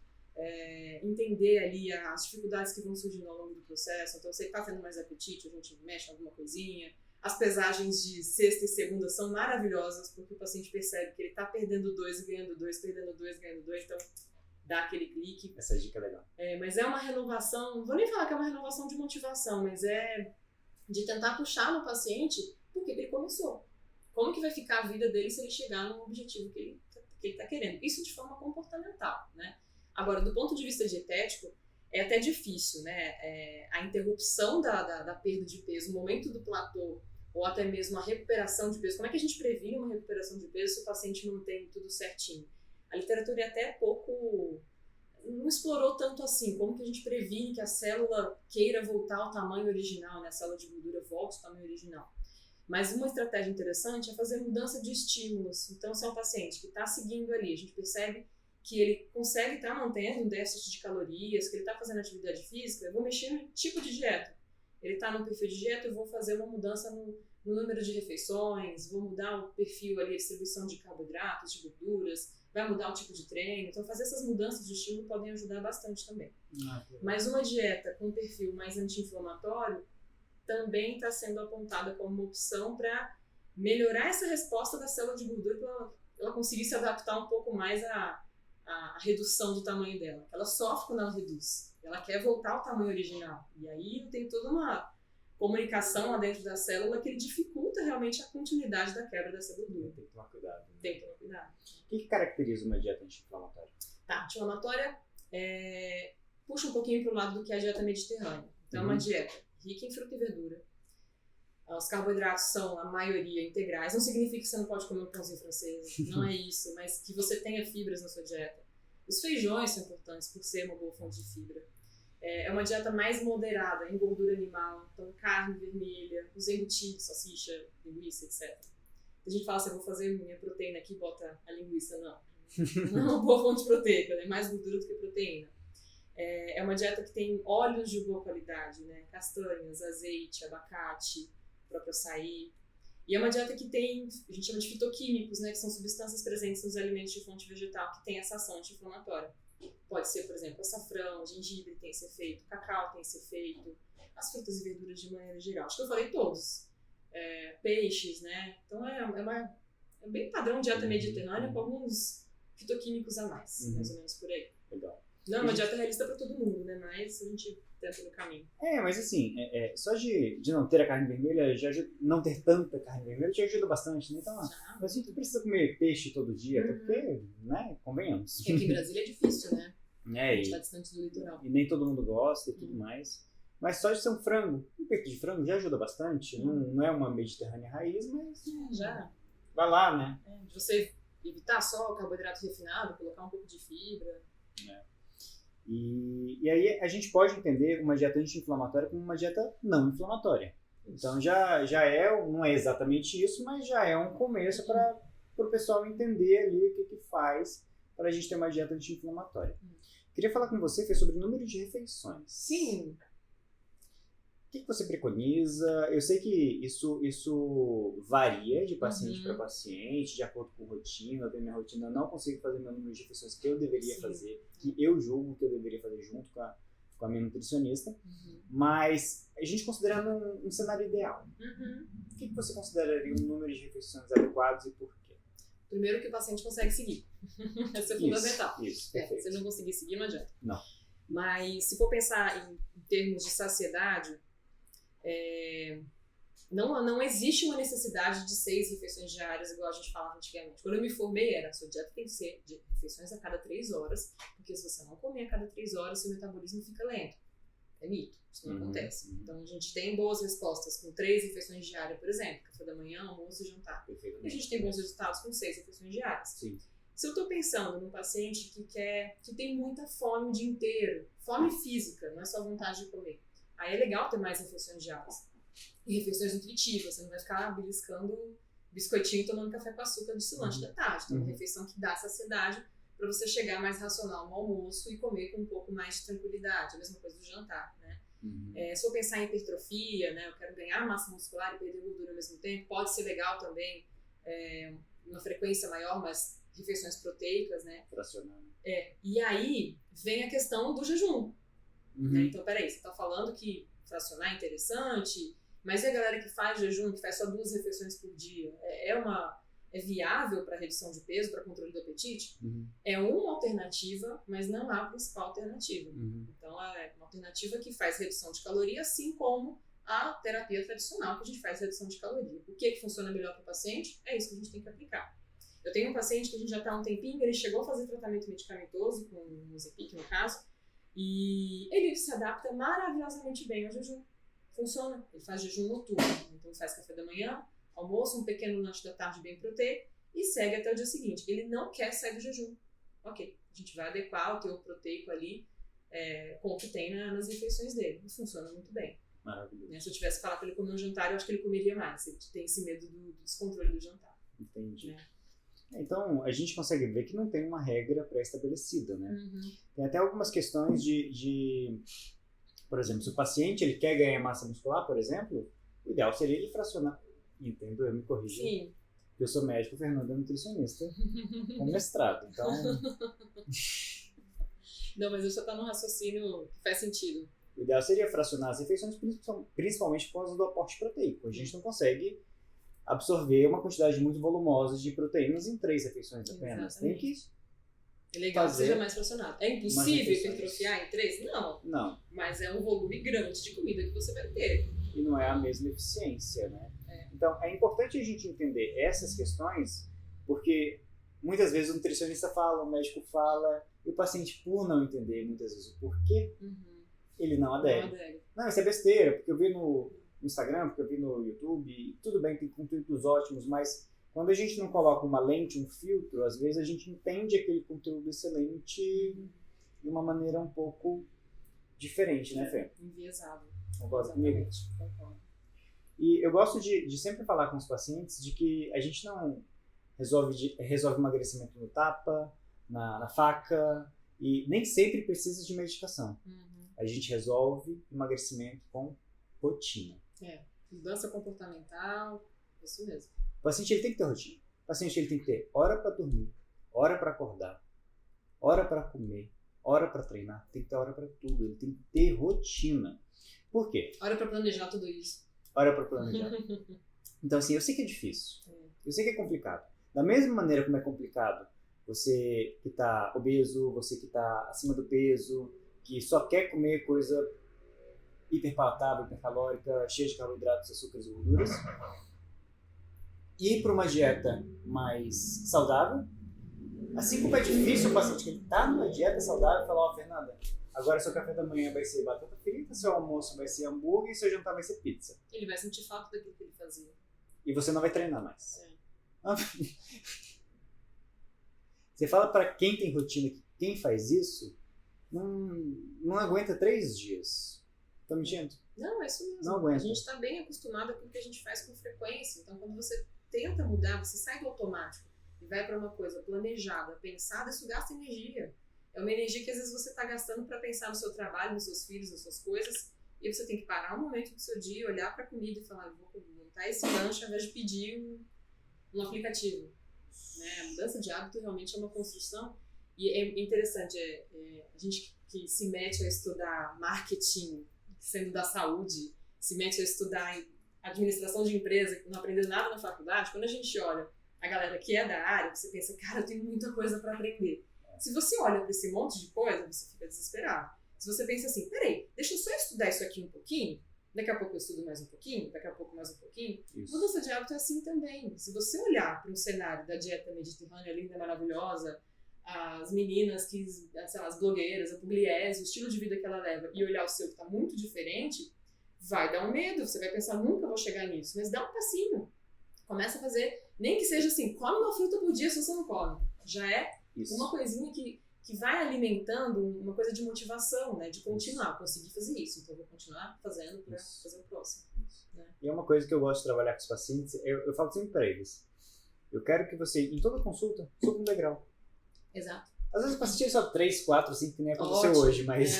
Entender ali as dificuldades que vão surgindo ao longo do processo. Então, você está tendo mais apetite, a gente mexe em alguma coisinha. As pesagens de sexta e segunda são maravilhosas, porque o paciente percebe que ele está perdendo 2 e ganhando 2, perdendo 2 e ganhando 2, então dá aquele clique. Essa dica é legal. Mas é uma renovação, não vou nem falar que é uma renovação de motivação, mas é de tentar puxar no paciente por que ele começou. Como que vai ficar a vida dele se ele chegar no objetivo que ele está querendo. Isso de forma comportamental, né? Agora, do ponto de vista dietético, é até difícil, né? A interrupção da perda de peso, o momento do platô, ou até mesmo a recuperação de peso. Como é que a gente previne uma recuperação de peso se o paciente não tem tudo certinho? A literatura é até pouco... não explorou tanto assim, como que a gente previne que a célula queira voltar ao tamanho original, né? A célula de gordura volte ao tamanho original. Mas uma estratégia interessante é fazer mudança de estímulos. Então, se é um paciente que está seguindo ali, a gente percebe que ele consegue estar mantendo um déficit de calorias, que ele está fazendo atividade física, eu vou mexer no tipo de dieta. Ele está no perfil de dieta, eu vou fazer uma mudança no número de refeições, vou mudar o perfil ali, a distribuição de carboidratos, de gorduras, vai mudar o tipo de treino. Então, fazer essas mudanças de estímulo podem ajudar bastante também. Mas uma dieta com um perfil mais anti-inflamatório também está sendo apontada como uma opção para melhorar essa resposta da célula de gordura, para ela conseguir se adaptar um pouco mais à redução do tamanho dela. Ela sofre quando ela reduz. Ela quer voltar ao tamanho original. E aí tem toda uma comunicação lá dentro da célula que dificulta realmente a continuidade da quebra dessa gordura. Tem que tomar cuidado. Né? Tem que tomar cuidado. O que caracteriza uma dieta anti-inflamatória? Tá, anti-inflamatória puxa um pouquinho para o lado do que é a dieta mediterrânea. Então, é uma dieta rica em fruta e verdura. Os carboidratos são, a maioria, integrais. Não significa que você não pode comer um pãozinho francês, não é isso, mas que você tenha fibras na sua dieta. Os feijões são importantes por ser uma boa fonte de fibra. É uma dieta mais moderada em gordura animal, então carne vermelha, os embutidos, salsicha, linguiça, etc. A gente fala assim, eu vou fazer minha proteína aqui e bota a linguiça, não. Não é uma boa fonte proteica, é mais gordura do que proteína. É uma dieta que tem óleos de boa qualidade, né? Castanhas, azeite, abacate, próprio açaí. E é uma dieta que tem, a gente chama de fitoquímicos, né? Que são substâncias presentes nos alimentos de fonte vegetal que tem essa ação anti-inflamatória. Pode ser, por exemplo, açafrão, gengibre tem esse efeito, cacau tem esse efeito, as frutas e verduras de maneira geral. Acho que eu falei todos. Peixes, né? Então é bem padrão dieta mediterrânea com alguns fitoquímicos a mais, mais ou menos por aí. Legal. Não é uma dieta realista para todo mundo, né? Mas a gente tenta no caminho. Mas assim, só de não ter a carne vermelha, não ter tanta carne vermelha, já ajuda bastante, né? Então, a gente precisa comer peixe todo dia, até porque, né? Convenhamos. Porque aqui em Brasília é difícil, né? A gente E tá distante do litoral. e nem todo mundo gosta e tudo mais. Mas só de ser um frango, um peito de frango já ajuda bastante. Não é uma mediterrânea raiz, mas Já. vai lá, né? De você evitar só o carboidrato refinado, colocar um pouco de fibra. E aí a gente pode entender uma dieta anti-inflamatória como uma dieta não inflamatória. Então não é exatamente isso, mas já é um começo para o pessoal entender ali o que faz para a gente ter uma dieta anti-inflamatória. Queria falar com você, Fê, sobre o número de refeições. Sim. O que você preconiza? Eu sei que isso varia de paciente para paciente, de acordo com rotina. Eu tenho minha rotina, eu não consigo fazer meu número de refeições que eu deveria fazer, que eu julgo que eu deveria fazer junto com a minha nutricionista. Mas a gente considerando um cenário ideal. O que você consideraria um número de refeições adequados e por quê? Primeiro que o paciente consegue seguir. Isso é fundamental. Isso, perfeito. Se ele não conseguir seguir, não adianta. Não. Mas se for pensar em termos de saciedade, não existe uma necessidade de 6 refeições diárias, igual a gente falava antigamente. Quando eu me formei, a sua dieta tem que ser de refeições a cada 3 horas, porque se você não comer a cada 3 horas, seu metabolismo fica lento. É mito, isso não acontece. Então a gente tem boas respostas com 3 refeições diárias, por exemplo, café da manhã, almoço e jantar. E a gente tem bons resultados com 6 refeições diárias. Sim. Se eu estou pensando num paciente que tem muita fome o dia inteiro, fome física, não é só vontade de comer, aí é legal ter mais refeições diárias. E refeições nutritivas, você não vai ficar beliscando biscoitinho e tomando café com açúcar de lanche da tarde. Então, uma refeição que dá saciedade para você chegar mais racional no almoço e comer com um pouco mais de tranquilidade. A mesma coisa do jantar, né? Se eu pensar em hipertrofia, né, eu quero ganhar massa muscular e perder gordura ao mesmo tempo, pode ser legal também, uma frequência maior, mas refeições proteicas, né? Fracionar. E aí vem a questão do jejum. Né? Então, peraí, você está falando que fracionar é interessante, mas e a galera que faz jejum, que faz só 2 refeições por dia? É viável para redução de peso, para controle do apetite? É uma alternativa, mas não é a principal alternativa. Então, é uma alternativa que faz redução de caloria, assim como a terapia tradicional, que a gente faz redução de caloria. O que funciona melhor para o paciente? É isso que a gente tem que aplicar. Eu tenho um paciente que a gente já está há um tempinho, ele chegou a fazer tratamento medicamentoso, com o Ozempic no caso, E ele se adapta maravilhosamente bem ao jejum. Funciona. Ele faz jejum noturno. Então ele faz café da manhã, almoço, um pequeno lanche da tarde bem proteico e segue até o dia seguinte. Ele não quer sair do jejum. Ok, a gente vai adequar o teor proteico ali com o que tem nas refeições dele. E funciona muito bem. Maravilhoso. Se eu tivesse falado para ele comer um jantar, eu acho que ele comeria mais. Ele tem esse medo do descontrole do jantar. Entendi. Né? Então, a gente consegue ver que não tem uma regra pré-estabelecida, né? Uhum. Tem até algumas questões por exemplo, se o paciente ele quer ganhar massa muscular, por exemplo, o ideal seria ele fracionar. Entendo, eu me corrijo. Sim. Eu sou médico, o Fernando é nutricionista com mestrado, então... Não, mas você está num raciocínio que faz sentido. O ideal seria fracionar as refeições, principalmente por causa do aporte proteico. A gente não consegue absorver uma quantidade muito volumosa de proteínas em 3 refeições apenas. Exatamente. Tem que É legal que fazer seja mais fracionado. É impossível hipertrofiar em 3? Não. Não. Mas é um volume grande de comida que você vai ter. E não é a mesma eficiência, né? Então, é importante a gente entender essas questões, porque muitas vezes o nutricionista fala, o médico fala, e o paciente, por não entender muitas vezes o porquê, ele não adere. Não, isso é besteira, porque eu vi no Instagram, porque eu vi no YouTube, tudo bem, tem conteúdos ótimos, mas quando a gente não coloca uma lente, um filtro, às vezes a gente entende aquele conteúdo excelente de uma maneira um pouco diferente, né, Fê? Enviesado. Concorda comigo? Concordo. E eu gosto de sempre falar com os pacientes de que a gente não resolve emagrecimento no tapa, na faca, e nem sempre precisa de medicação. A gente resolve emagrecimento com rotina. Mudança comportamental, isso mesmo. O paciente ele tem que ter rotina. O paciente ele tem que ter hora para dormir, hora para acordar, hora para comer, hora para treinar. Tem que ter hora para tudo. Ele tem que ter rotina. Por quê? Hora para planejar tudo isso. Hora para planejar. Então, assim, eu sei que é difícil. Eu sei que é complicado. Da mesma maneira como é complicado você que está obeso, você que está acima do peso, que só quer comer coisa hiperpalatável, hipercalórica, cheia de carboidratos, açúcares e gorduras, ir para uma dieta mais saudável, assim como é difícil o paciente que está numa dieta saudável falar, ó, Fernanda, agora seu café da manhã vai ser batata frita, seu almoço vai ser hambúrguer e seu jantar vai ser pizza. Ele vai sentir falta daquilo que ele fazia. E você não vai treinar mais. Você fala para quem tem rotina que quem faz isso não aguenta 3 dias. Tá mentindo? Não, é isso mesmo. Não aguenta. A gente está bem acostumado com o que a gente faz com frequência. Então, quando você tenta mudar, você sai do automático e vai para uma coisa planejada, pensada, isso gasta energia. É uma energia que às vezes você está gastando para pensar no seu trabalho, nos seus filhos, nas suas coisas, e você tem que parar um momento do seu dia, olhar para a comida e falar, vou montar esse lanche ao invés de pedir um aplicativo. Né? A mudança de hábito realmente é uma construção. E é interessante, a gente que se mete a estudar marketing, sendo da saúde, se mete a estudar administração de empresa, que não aprendeu nada na faculdade, quando a gente olha a galera que é da área, você pensa, cara, eu tenho muita coisa para aprender. Se você olha para esse monte de coisa, você fica desesperado. Se você pensa assim, peraí, deixa eu só estudar isso aqui um pouquinho, daqui a pouco eu estudo mais um pouquinho, daqui a pouco mais um pouquinho. Isso. Mudança de hábito é assim também. Se você olhar para um cenário da dieta mediterrânea linda, maravilhosa, as meninas, que, sei lá, as blogueiras, a Pugliese, o estilo de vida que ela leva, e olhar o seu que está muito diferente, vai dar um medo. Você vai pensar, nunca vou chegar nisso. Mas dá um passinho. Começa a fazer, nem que seja assim, come uma fruta por dia se você não come. Já é isso. Uma coisinha que vai alimentando uma coisa de motivação, né? De continuar, conseguir fazer isso. Então, eu vou continuar fazendo para fazer o próximo. Né? E é uma coisa que eu gosto de trabalhar com os pacientes, eu falo sempre para eles, eu quero que você, em toda consulta, suba um degrau. Exato. Às vezes o paciente só 3, 4, 5, que nem aconteceu hoje, mas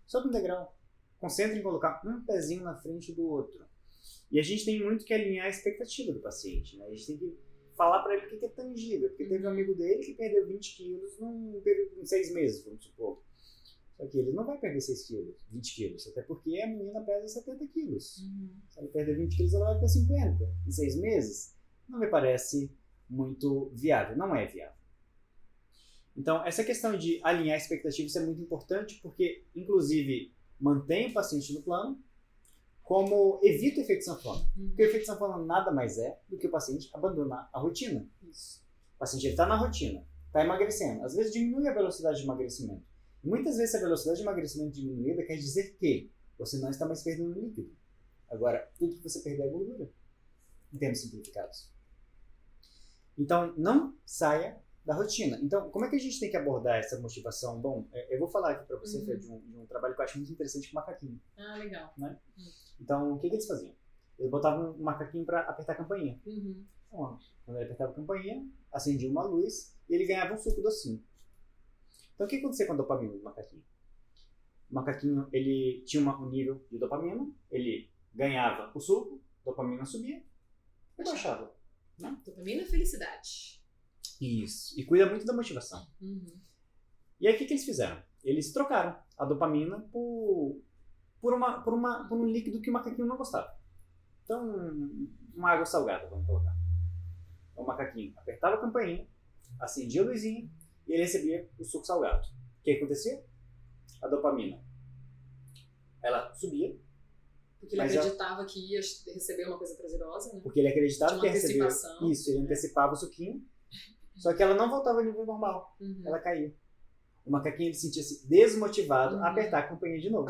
sobe um degrau. Concentra em colocar um pezinho na frente do outro. E a gente tem muito que alinhar a expectativa do paciente, né? A gente tem que falar para ele o que é tangível, porque teve um amigo dele que perdeu 20 quilos num período de 6 meses, vamos supor. Só que ele não vai perder 6 quilos, 20 quilos, até porque a menina pesa 70 quilos. Se ela perder 20 quilos, ela vai para 50. Em 6 meses, não me parece muito viável, não é viável. Então, essa questão de alinhar expectativas é muito importante porque, inclusive, mantém o paciente no plano, como evita o efeito sanfona. Porque o efeito sanfona nada mais é do que o paciente abandonar a rotina. Isso. O paciente está na rotina, está emagrecendo. Às vezes diminui a velocidade de emagrecimento. Muitas vezes a velocidade de emagrecimento diminuída quer dizer que você não está mais perdendo líquido. Agora, tudo que você perder é gordura, em termos simplificados. Então, não saia da rotina. Então, como é que a gente tem que abordar essa motivação? Bom, eu vou falar aqui para você, Fê, de um trabalho que eu acho muito interessante com o macaquinho. Ah, legal. Né? Então, o que eles faziam? Eles botavam um macaquinho para apertar a campainha. Então, quando ele apertava a campainha, acendia uma luz e ele ganhava um suco docinho. Então, o que acontecia com a dopamina do macaquinho? O macaquinho, ele tinha um nível de dopamina, ele ganhava o suco, dopamina subia e baixava. Né? Dopamina é felicidade. Isso. E cuida muito da motivação. E aí, o que eles fizeram? Eles trocaram a dopamina por um líquido que o macaquinho não gostava. Então, uma água salgada, vamos colocar. O macaquinho apertava a campainha, acendia a luzinha e ele recebia o suco salgado. O que acontecia? A dopamina, ela subia. Porque ele acreditava que ia receber uma coisa prazerosa, né? Porque ele acreditava que ia receber isso, ele né? antecipava o suquinho, só que ela não voltava ao nível normal, ela caía. O macaquinho ele sentia-se desmotivado a apertar a campainha de novo.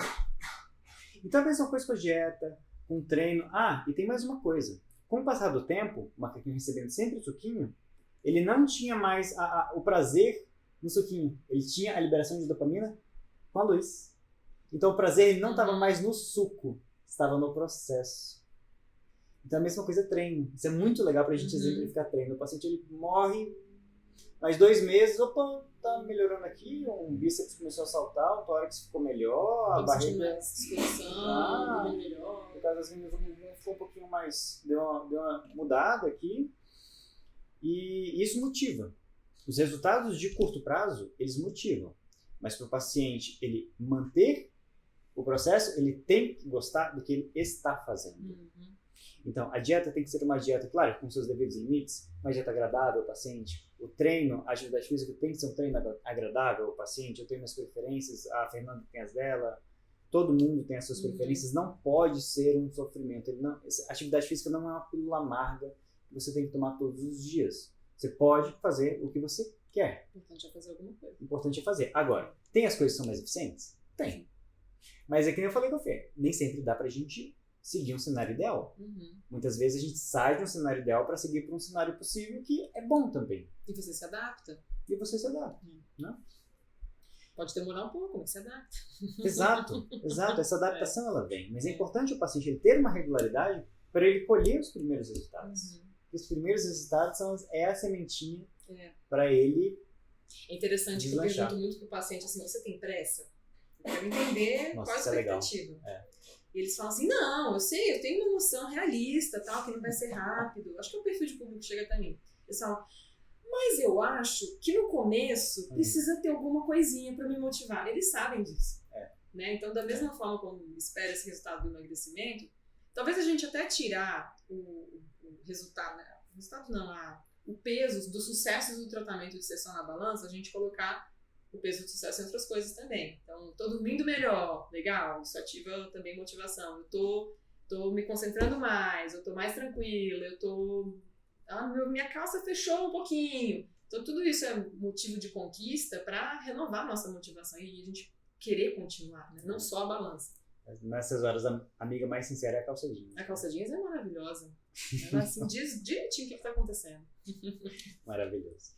Então a mesma coisa com a dieta, com o treino. Ah, e tem mais uma coisa. Com o passar do tempo, o macaquinho recebendo sempre o suquinho, ele não tinha mais o prazer no suquinho. Ele tinha a liberação de dopamina com a luz. Então o prazer ele não estava mais no suco, estava no processo. Então a mesma coisa é treino. Isso é muito legal pra gente exemplificar treino. O paciente ele morre, mais 2 meses, opa, tá melhorando aqui, um bíceps começou a saltar, o tórax ficou melhor, a barriga... Disposição, melhor. No caso das meninas, o movimento ficou um pouquinho mais... Deu uma mudada aqui. E isso motiva. Os resultados de curto prazo, eles motivam. Mas para o paciente ele manter o processo, ele tem que gostar do que ele está fazendo. Então, a dieta tem que ser uma dieta, claro, com seus devidos limites, uma dieta agradável ao paciente. O treino, a atividade física tem que ser um treino agradável ao paciente. Eu tenho minhas preferências, a Fernanda tem as dela, todo mundo tem as suas preferências. Não pode ser um sofrimento. A atividade física não é uma pílula amarga que você tem que tomar todos os dias. Você pode fazer o que você quer. O importante é fazer alguma coisa. O importante é fazer. Agora, tem as coisas que são mais eficientes? Tem. Mas é que nem eu falei com a Fê, nem sempre dá pra gente seguir um cenário ideal. Muitas vezes a gente sai de um cenário ideal para seguir para um cenário possível que é bom também. E você se adapta. Né? Pode demorar um pouco, mas se adapta. Exato. Essa adaptação ela vem. Mas é importante o paciente ele ter uma regularidade para ele colher os primeiros resultados. Os primeiros resultados é a sementinha para ele É interessante deslanchar. que eu pergunto muito pro paciente assim, você tem pressa? Eu quero entender qual a expectativa. E eles falam assim, não, eu sei, eu tenho uma noção realista, tal, que não vai ser rápido. Acho que é o perfil de público que chega até mim. Eles falam, mas eu acho que no começo precisa ter alguma coisinha para me motivar. Eles sabem disso. Né? Então, da mesma forma como espera esse resultado do emagrecimento, talvez a gente até tirar o resultado, né? O resultado não, o peso do sucesso do tratamento de sessão na balança, a gente colocar o peso de sucesso em outras coisas também. Então, tô dormindo melhor, legal, isso ativa também motivação. Eu tô me concentrando mais, eu tô mais tranquila, minha calça fechou um pouquinho. Então, tudo isso é motivo de conquista para renovar nossa motivação e a gente querer continuar, né? Não só a balança. Nessas horas, a amiga mais sincera é a calça jeans. A calça jeans é maravilhosa. Ela assim, diz direitinho o que está acontecendo. Maravilhoso.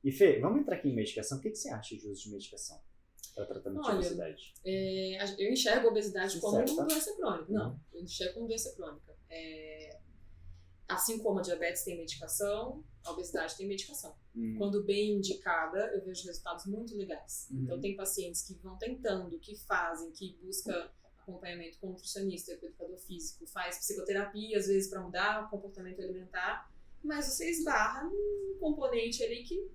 E Fê, vamos entrar aqui em medicação. O que você acha de uso de medicação para tratamento de obesidade? Eu enxergo a obesidade como Certo. uma doença crônica. Não, eu enxergo como doença crônica. Assim como a diabetes tem medicação, a obesidade tem medicação. Quando bem indicada, eu vejo resultados muito legais. Então, tem pacientes que vão tentando, que fazem, que buscam acompanhamento com nutricionista, com educador físico, faz psicoterapia, às vezes, para mudar o comportamento alimentar, mas você esbarra num componente ali que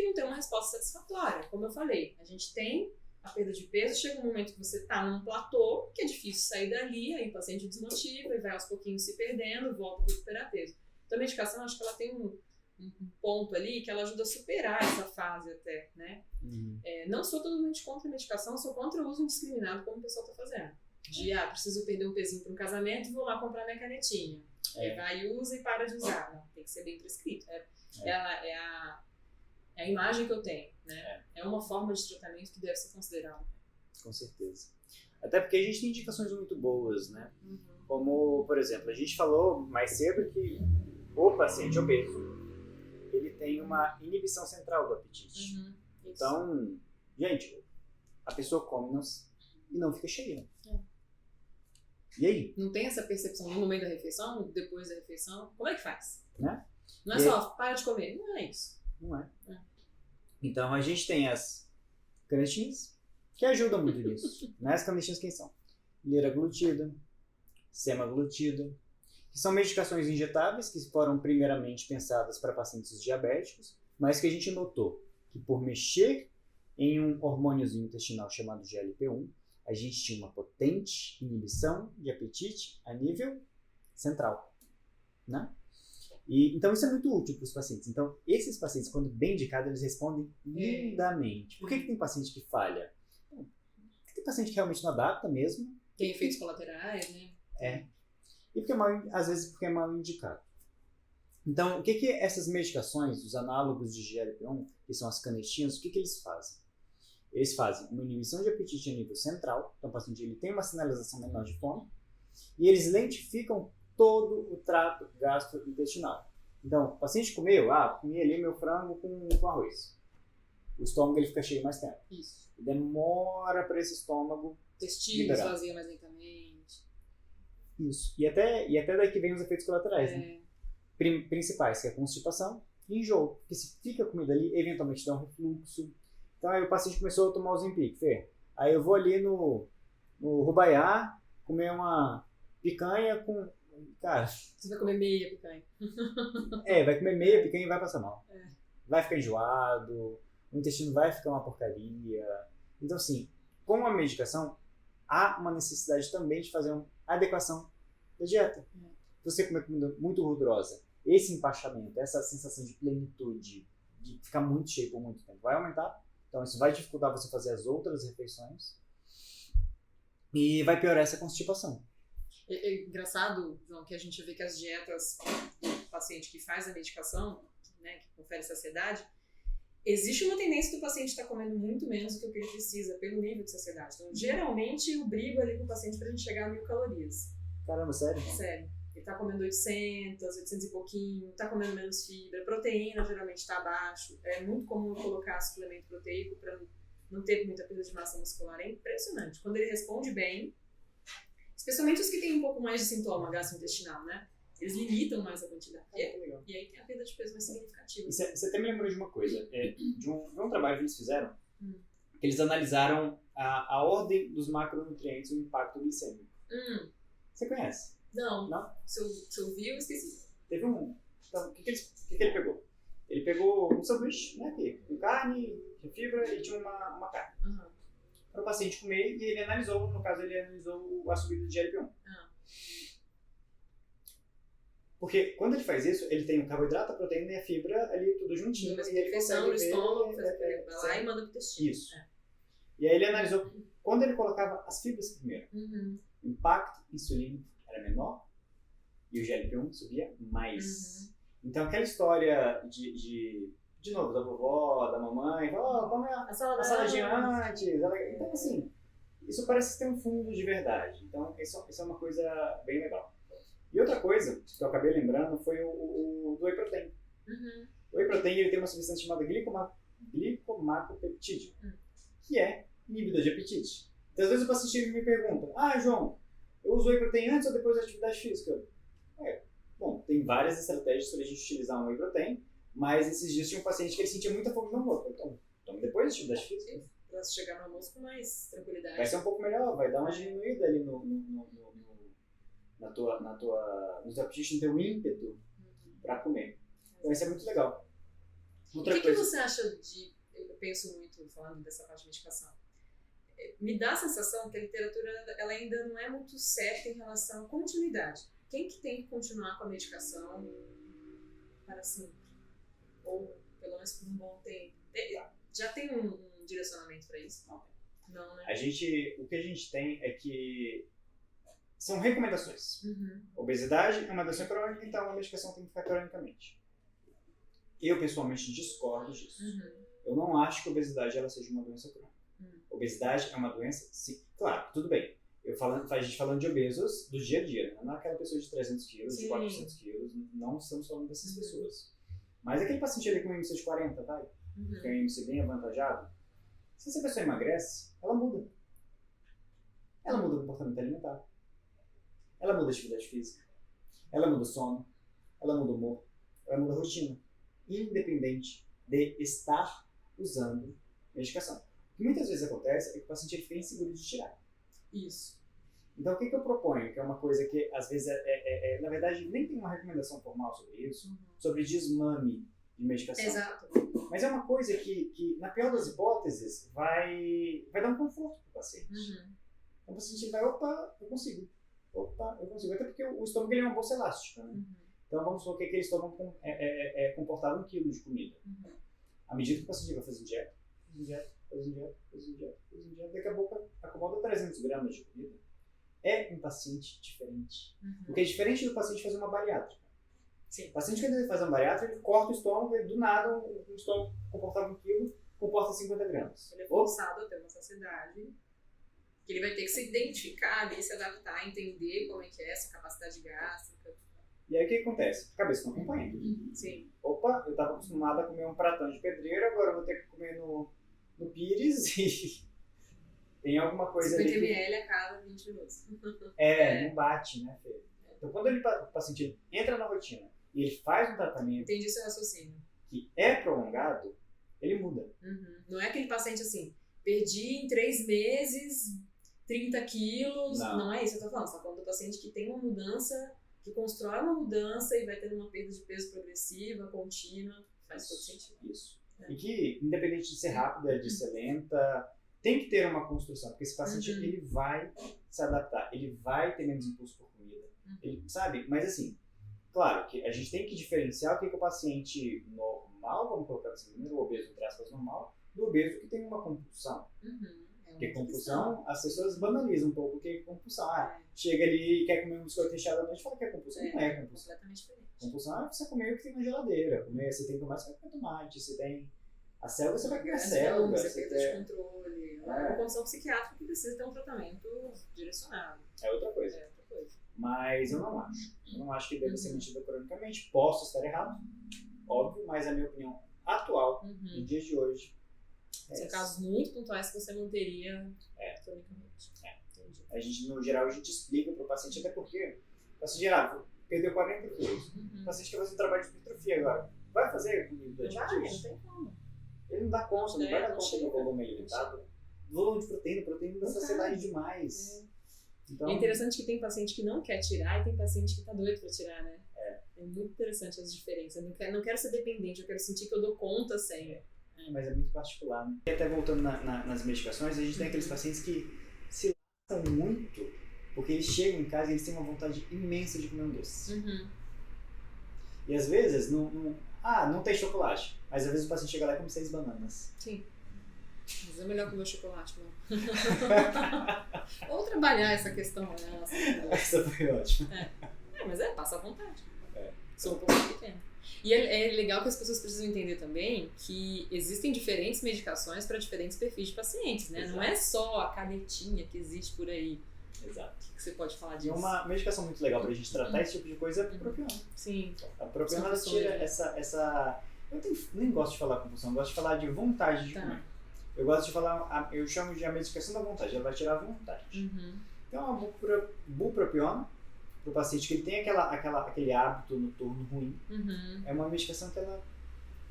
não tem uma resposta satisfatória. Como eu falei, a gente tem a perda de peso, chega um momento que você está num platô, que é difícil sair dali, aí o paciente desmotiva e vai aos pouquinhos se perdendo, volta a recuperar peso. Então a medicação, acho que ela tem um ponto ali que ela ajuda a superar essa fase até, né? Não sou totalmente contra a medicação, sou contra o uso indiscriminado como o pessoal está fazendo. Preciso perder um pezinho para um casamento, vou lá comprar minha canetinha. Vai, usa e para de usar. Não, tem que ser bem prescrito. É a imagem que eu tenho, né? É uma forma de tratamento que deve ser considerada. Com certeza. Até porque a gente tem indicações muito boas, né? Como, por exemplo, a gente falou mais cedo que o paciente obeso, ele tem uma inibição central do apetite. Então, gente, a pessoa come e não fica cheia. E aí? Não tem essa percepção no meio da refeição, depois da refeição? Como é que faz? Né? Não é só para de comer. Não é isso. Não é. Então, a gente tem as canetinhas, que ajudam muito nisso. Né? As canetinhas quem são? Liraglutida, semaglutida, que são medicações injetáveis que foram primeiramente pensadas para pacientes diabéticos, mas que a gente notou que por mexer em um hormôniozinho intestinal chamado GLP-1, a gente tinha uma potente inibição de apetite a nível central, né? E, então isso é muito útil para os pacientes. Então esses pacientes, quando bem indicados, eles respondem lindamente. Por que tem paciente que falha? Porque tem paciente que realmente não adapta mesmo. Tem efeitos colaterais, né? E porque às vezes porque é mal indicado. Então, o que essas medicações, os análogos de GLP-1, que são as canetinhas, o que eles fazem? Eles fazem uma inibição de apetite a nível central, então o paciente ele tem uma sinalização menor de fome, e eles lentificam todo o trato gastrointestinal. Então, o paciente comeu, comi ali meu frango com arroz. O estômago ele fica cheio mais tempo. Isso. Demora para esse estômago intestino esvazia mais lentamente. Isso. E até daí que vem os efeitos colaterais, né? Principais, que é a constipação e enjoo. Porque se fica a comida ali, eventualmente dá um refluxo. Então aí o paciente começou a tomar o Ozempic. Aí eu vou ali no Rubaiá comer uma picanha com... Cara... Você vai comer meia picanha. Vai comer meia picanha e vai passar mal. Vai ficar enjoado, o intestino vai ficar uma porcaria. Então assim, com a medicação, há uma necessidade também de fazer uma adequação da dieta. Você comer comida muito gordurosa, esse empachamento, essa sensação de plenitude, de ficar muito cheio por muito tempo, vai aumentar. Então isso vai dificultar você fazer as outras refeições e vai piorar essa constipação. É engraçado, João, que a gente vê que as dietas do paciente que faz a medicação, né, que confere saciedade, existe uma tendência do paciente estar comendo muito menos do que o que ele precisa pelo nível de saciedade. Então, geralmente, eu brigo ali com o paciente para a gente chegar a 1000 calorias. Caramba, sério? Sério. Ele está comendo 800 e pouquinho, está comendo menos fibra, proteína geralmente está abaixo. É muito comum colocar suplemento proteico para não ter muita perda de massa muscular. É impressionante. Quando ele responde bem, especialmente os que têm um pouco mais de sintoma gastrointestinal, né? Eles limitam mais a quantidade. Legal. E aí tem a perda de peso mais significativa. E você até me lembrou de uma coisa. De um trabalho que eles fizeram, que eles analisaram a ordem dos macronutrientes e o impacto glicêmico. Você conhece? Não. Não? Se eu vi, eu esqueci. Teve um... Então, o que ele pegou? Ele pegou um sanduíche, né, com carne, fibra e tinha uma carne. Para o paciente comer e ele analisou, no caso ele analisou a subida de GLP-1. Porque quando ele faz isso, ele tem o carboidrato, a proteína e a fibra ali tudo juntinho. Mas e ele refeição no estômago, vai lá e manda pro intestino. Isso. E aí ele analisou quando ele colocava as fibras primeiro. O impacto insulínico era menor e o GLP-1 subia mais. Então aquela história de novo, da vovó, da mamãe, come a saladinha antes. Então assim, isso parece ter um fundo de verdade. Então isso é uma coisa bem legal. E outra coisa que eu acabei lembrando foi o do whey protein. O whey protein ele tem uma substância chamada glicomacopeptídeo, que é inibidor de apetite. Então às vezes o paciente me pergunta, João, eu uso whey protein antes ou depois da atividade física? Bom, tem várias estratégias para a gente utilizar um whey protein, mas esses dias tinha um paciente que ele sentia muita fome no almoço. Então, tome depois da atividade física. Para chegar no almoço com mais tranquilidade. Vai ser um pouco melhor, vai dar uma diminuída ali no teu apetite, no teu ímpeto para comer. Então isso é muito legal. O que você acha de... Eu penso muito falando dessa parte de medicação. Me dá a sensação que a literatura ela ainda não é muito certa em relação à continuidade. Quem que tem que continuar com a medicação para sempre? Ou pelo menos por um bom tempo? Já tem um direcionamento para isso? Não, né? O que a gente tem é que são recomendações. Obesidade é uma doença crônica, então a medicação tem que ficar cronicamente. Eu, pessoalmente, discordo disso. Eu não acho que a obesidade ela seja uma doença crônica. Obesidade é uma doença? Sim. Claro, tudo bem. A gente falando de obesos do dia a dia, não é aquela pessoa de 300 quilos, de 400 quilos, não estamos falando dessas pessoas. Mas aquele paciente ali com um IMC de 40, vai? Que é um IMC bem avantajado. Se essa pessoa emagrece, ela muda. Ela muda o comportamento alimentar. Ela muda a atividade física. Ela muda o sono. Ela muda o humor. Ela muda a rotina. Independente de estar usando medicação. O que muitas vezes acontece é que o paciente ele fica inseguro de tirar. Isso. Então, o que eu proponho? Que é uma coisa que, às vezes, na verdade, nem tem uma recomendação formal sobre isso, sobre desmame de medicação. Exato. Mas é uma coisa que na pior das hipóteses, vai dar um conforto para o paciente. Então, o paciente vai, opa, eu consigo. Até porque o estômago ele é uma bolsa elástica, né? Então, vamos supor que aquele estômago comportava 1 quilo de comida. À medida que o paciente vai fazendo dieta, daqui a pouco acomoda 300 gramas de comida. É um paciente diferente. Porque é diferente do paciente fazer uma bariátrica. Sim. O paciente, quando ele faz uma bariátrica, ele corta o estômago e do nada o estômago comportava 1 quilo, comporta 50 gramas. Ele é forçado a ter uma saciedade, que ele vai ter que se identificar ali, se adaptar, entender como é que é essa capacidade gástrica. E aí o que acontece? A cabeça não acompanha. Sim. Opa, eu estava acostumado a comer um pratão de pedreiro, agora eu vou ter que comer no Pires e tem alguma coisa 50 ali. 50 ml a cada 20 minutos. Não bate, né, Fê? Então quando o paciente entra na rotina e ele faz um tratamento Entendi seu raciocínio. que é prolongado, ele muda. Não é aquele paciente assim, perdi em 3 meses 30 quilos. Não é isso que eu tô falando. Você tá falando do paciente que tem uma mudança, que constrói uma mudança e vai tendo uma perda de peso progressiva, contínua. Faz todo sentido. Isso. E que, independente de ser rápida, de ser lenta, tem que ter uma construção, porque esse paciente ele vai se adaptar, ele vai ter menos impulso por comida, ele, sabe? Mas assim, claro que a gente tem que diferenciar o que é o paciente normal, vamos colocar assim, o obeso, entre aspas, normal, do obeso que tem uma compulsão. Porque compulsão, as pessoas banalizam um pouco o que é compulsão. Chega ali e quer comer um biscoito recheado à noite e fala que é compulsão. Não é compulsão. Completamente diferente. Compulsão é você comer o que tem na geladeira. Você tem tomate, você vai comer tomate. Você tem a selga, você vai comer a selga. Você tem de controle. É uma condição psiquiátrica que precisa ter um tratamento direcionado. É outra coisa. Mas eu não acho. Eu não acho que deve ser mantida cronicamente. Posso estar errado, óbvio, mas a minha opinião atual, no dia de hoje, são casos muito pontuais que você manteria cronicamente. A gente, no geral, a gente explica para o paciente, até porque o paciente geral perdeu 40 quilos. O paciente quer fazer um trabalho de hipertrofia agora. Vai fazer comida de Não tem como. Ele não dá conta, não vai dar conta do volume alimentado. Volume de proteína da saciedade demais. Então, é interessante que tem paciente que não quer tirar e tem paciente que tá doido para tirar, né? É muito interessante as diferenças. Eu não quero ser dependente, eu quero sentir que eu dou conta sem. Mas é muito particular, né? E até voltando nas medicações, a gente tem aqueles pacientes que se lascam muito porque eles chegam em casa e eles têm uma vontade imensa de comer um doce. E às vezes, não tem chocolate, mas às vezes o paciente chega lá e come 6 bananas. Sim. Mas é melhor comer chocolate, não. Ou trabalhar essa questão, né? Essa foi ótima. Mas passa à vontade. Sou um pouco pequena. E é legal que as pessoas precisam entender também que existem diferentes medicações para diferentes perfis de pacientes, né? Exato. Não é só a canetinha que existe por aí. Exato. O que você pode falar disso? E uma medicação muito legal pra gente tratar esse tipo de coisa é a propiona. Sim. A propiona ela tira essa... Eu nem gosto de falar compulsão, eu gosto de falar de vontade de comer. Eu gosto de falar, eu chamo de a medicação da vontade, ela vai tirar a vontade. Então a bupropiona, para o paciente que ele tem aquele hábito noturno ruim, é uma medicação que ela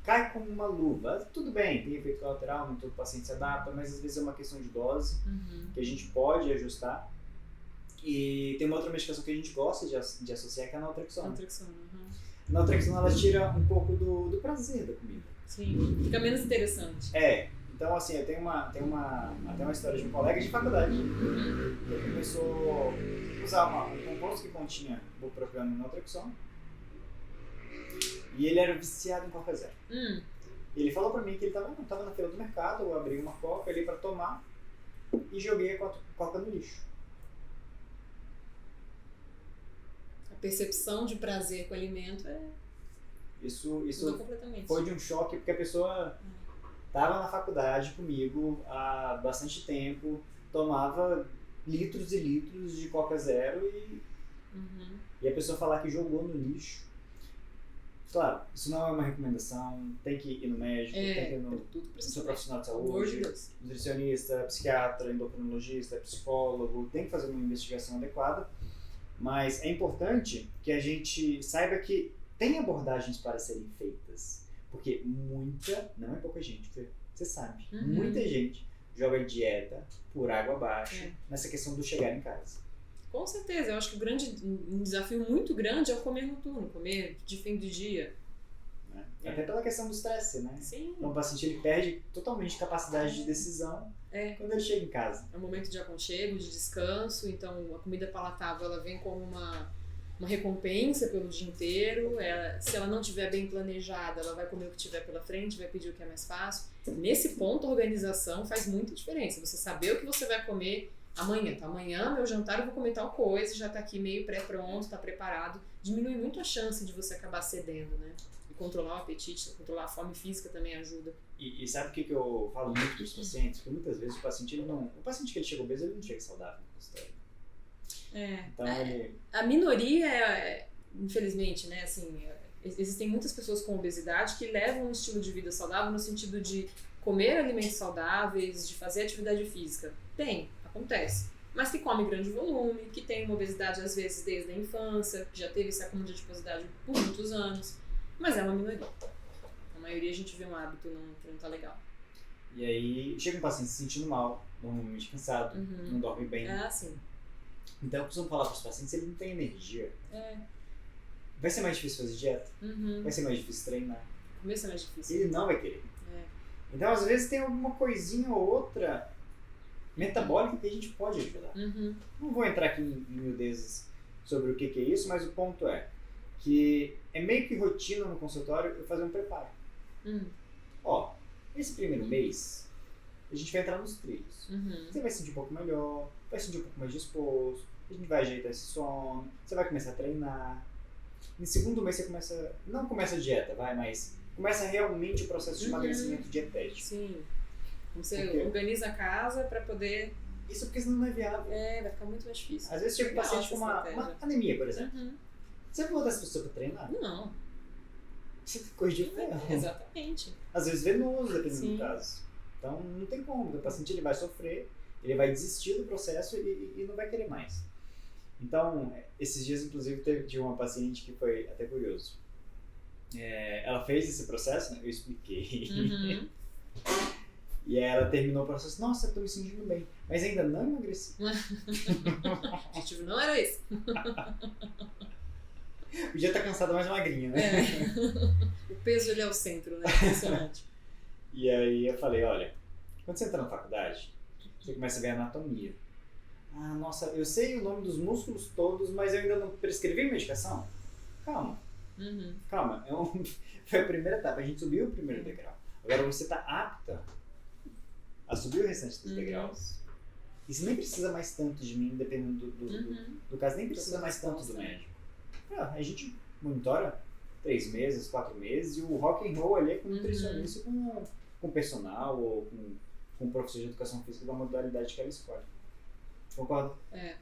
cai como uma luva. Tudo bem, tem efeito colateral, nem todo paciente se adapta, mas às vezes é uma questão de dose que a gente pode ajustar. E tem uma outra medicação que a gente gosta de associar, que é a naltrexona. A naltrexona ela tira um pouco do prazer da comida. Sim, fica menos interessante. Então, assim, eu tenho até uma história de um colega de faculdade. Ele começou a usar um composto que continha bupropiona e naltrexona. E ele era viciado em Coca Zero. E ele falou pra mim que ele tava na feira do mercado, eu abri uma Coca ali pra tomar e joguei a Coca no lixo. A percepção de prazer com o alimento é Isso Mudou completamente. foi de um choque, porque a pessoa estava na faculdade comigo há bastante tempo, tomava litros e litros de Coca Zero e a pessoa falar que jogou no lixo. Claro, isso não é uma recomendação, tem que ir no médico, tem que ir no seu profissional de saúde, nutricionista, psiquiatra, endocrinologista, psicólogo, tem que fazer uma investigação adequada, mas é importante que a gente saiba que tem abordagens para serem feitas, porque muita, não é pouca gente, você sabe, muita gente joga dieta por água abaixo nessa questão do chegar em casa. Com certeza, eu acho que um desafio muito grande é o comer noturno, comer de fim do dia. Até pela questão do estresse, né? Sim. Então, o paciente ele perde totalmente capacidade de decisão quando ele chega em casa. É um momento de aconchego, de descanso, então a comida palatável ela vem como uma recompensa pelo dia inteiro. Se ela não estiver bem planejada, ela vai comer o que tiver pela frente, vai pedir o que é mais fácil. Nesse ponto, a organização faz muita diferença. Você saber o que você vai comer amanhã. Tá? Amanhã, meu jantar, eu vou comer tal coisa, já tá aqui meio pré-pronto, tá preparado. Diminui muito a chance de você acabar cedendo, né? E controlar o apetite, controlar a fome física também ajuda. E sabe o que eu falo muito para os pacientes? Que muitas vezes o paciente que ele chega obeso, ele não chega saudável no consultório. Então, a minoria, infelizmente, né, assim, existem muitas pessoas com obesidade que levam um estilo de vida saudável no sentido de comer alimentos saudáveis, de fazer atividade física. Acontece. Mas que come grande volume, que tem uma obesidade às vezes desde a infância, que já teve esse acúmulo de adiposidade por muitos anos. Mas é uma minoria. A maioria a gente vê um hábito que não tá legal. E aí chega um paciente se sentindo mal, normalmente cansado, não dorme bem. Sim. Então eu costumo falar para os pacientes, ele não tem energia. Vai ser mais difícil fazer dieta, vai ser mais difícil treinar. Começa mais difícil. Ele não vai querer. Então às vezes tem alguma coisinha ou outra metabólica que a gente pode ajudar. Não vou entrar aqui em miudezas sobre o que é isso, mas o ponto é que é meio que rotina no consultório eu fazer um preparo. Esse primeiro mês a gente vai entrar nos trilhos. Você vai se sentir um pouco melhor, vai se sentir um pouco mais disposto, a gente vai ajeitar esse sono, você vai começar a treinar. No segundo mês você não começa a dieta, mas começa realmente o processo de emagrecimento dietético. Sim. Você organiza a casa para poder... Isso porque senão não é viável. Vai ficar muito mais difícil. Às vezes chega um paciente com uma anemia, por exemplo. Você vai botar essa pessoa para treinar? Não. Você tem que corrigir o ferro. Exatamente. Às vezes venoso, dependendo do caso. Então não tem como. O paciente ele vai sofrer, ele vai desistir do processo e não vai querer mais. Então, esses dias, inclusive, teve uma paciente que foi até curioso. Ela fez esse processo, né? Eu expliquei. E aí ela terminou o processo, nossa, eu tô me sentindo bem, mas ainda não emagreci. O objetivo não era esse. Podia estar cansada, mais magrinha, né? O peso ele é o centro, né? Impressionante. E aí eu falei, olha, quando você entra na faculdade, você começa a ver anatomia. Nossa, eu sei o nome dos músculos todos, mas eu ainda não prescrevi medicação? Calma. Calma, foi a primeira etapa, a gente subiu o primeiro degrau. Agora você está apta a subir o restante dos degraus. E você nem precisa mais tanto de mim, dependendo do caso, nem precisa mais tanto do médico. A gente monitora 3 meses, 4 meses, e o rock and roll ali é com nutricionista, com personal ou com um professor de educação física da modalidade que ela escolhe. Concorda? Tem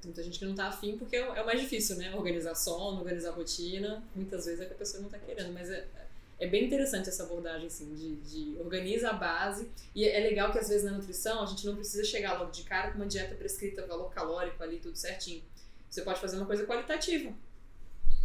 muita gente que não tá afim porque é o mais difícil, né? Organizar sono, organizar rotina. Muitas vezes é que a pessoa não tá querendo, mas é bem interessante essa abordagem, assim, de organiza a base. E é legal que às vezes na nutrição a gente não precisa chegar logo de cara com uma dieta prescrita, valor calórico ali, tudo certinho. Você pode fazer uma coisa qualitativa,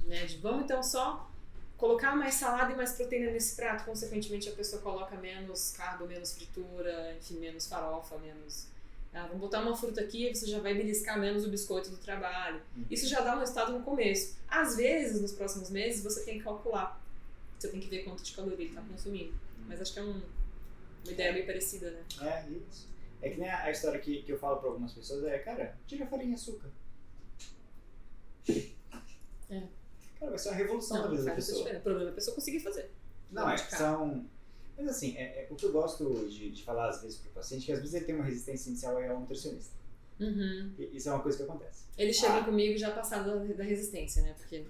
né? Vamos então só colocar mais salada e mais proteína nesse prato, consequentemente a pessoa coloca menos carbo, menos fritura, enfim, menos farofa, menos... vamos botar uma fruta aqui e você já vai beliscar menos o biscoito do trabalho. Isso já dá um resultado no começo. Às vezes, nos próximos meses, você tem que calcular. Você tem que ver quanto de caloria ele está consumindo. Mas acho que é uma ideia bem parecida, né? Isso. É que nem a história que eu falo para algumas pessoas cara, tira farinha e açúcar. Cara, vai ser uma revolução na vida da pessoa. O problema é a pessoa conseguir fazer. Mas assim, o que eu gosto de falar às vezes para o paciente é que às vezes ele tem uma resistência inicial ao nutricionista. Isso é uma coisa que acontece. Ele chega comigo já passado da resistência, né? Porque...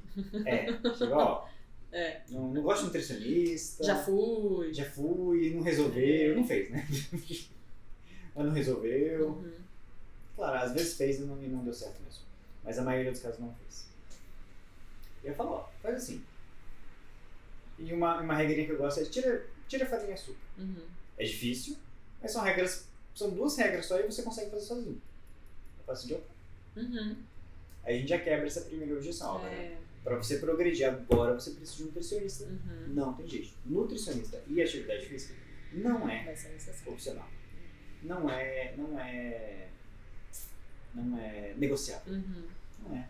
chega, É. Não gosto de nutricionista. Já fui. Já fui, não resolveu. Não fez, né? Mas não resolveu. Uhum. Claro, às vezes fez e não deu certo mesmo. Mas a maioria dos casos não fez. E eu falo, ó, faz assim. E uma regrinha que eu gosto é tira farinha e açúcar. Uhum. É difícil, mas são 2 regras só e você consegue fazer sozinho. É fácil de ouvir. Uhum. Aí a gente já quebra essa primeira objeção. Ó, É. Pra você progredir agora, você precisa de um nutricionista. Uhum. Não tem jeito. Nutricionista e atividade física não é Vai ser necessário. opcional. Não é negociável. Uhum. Não é.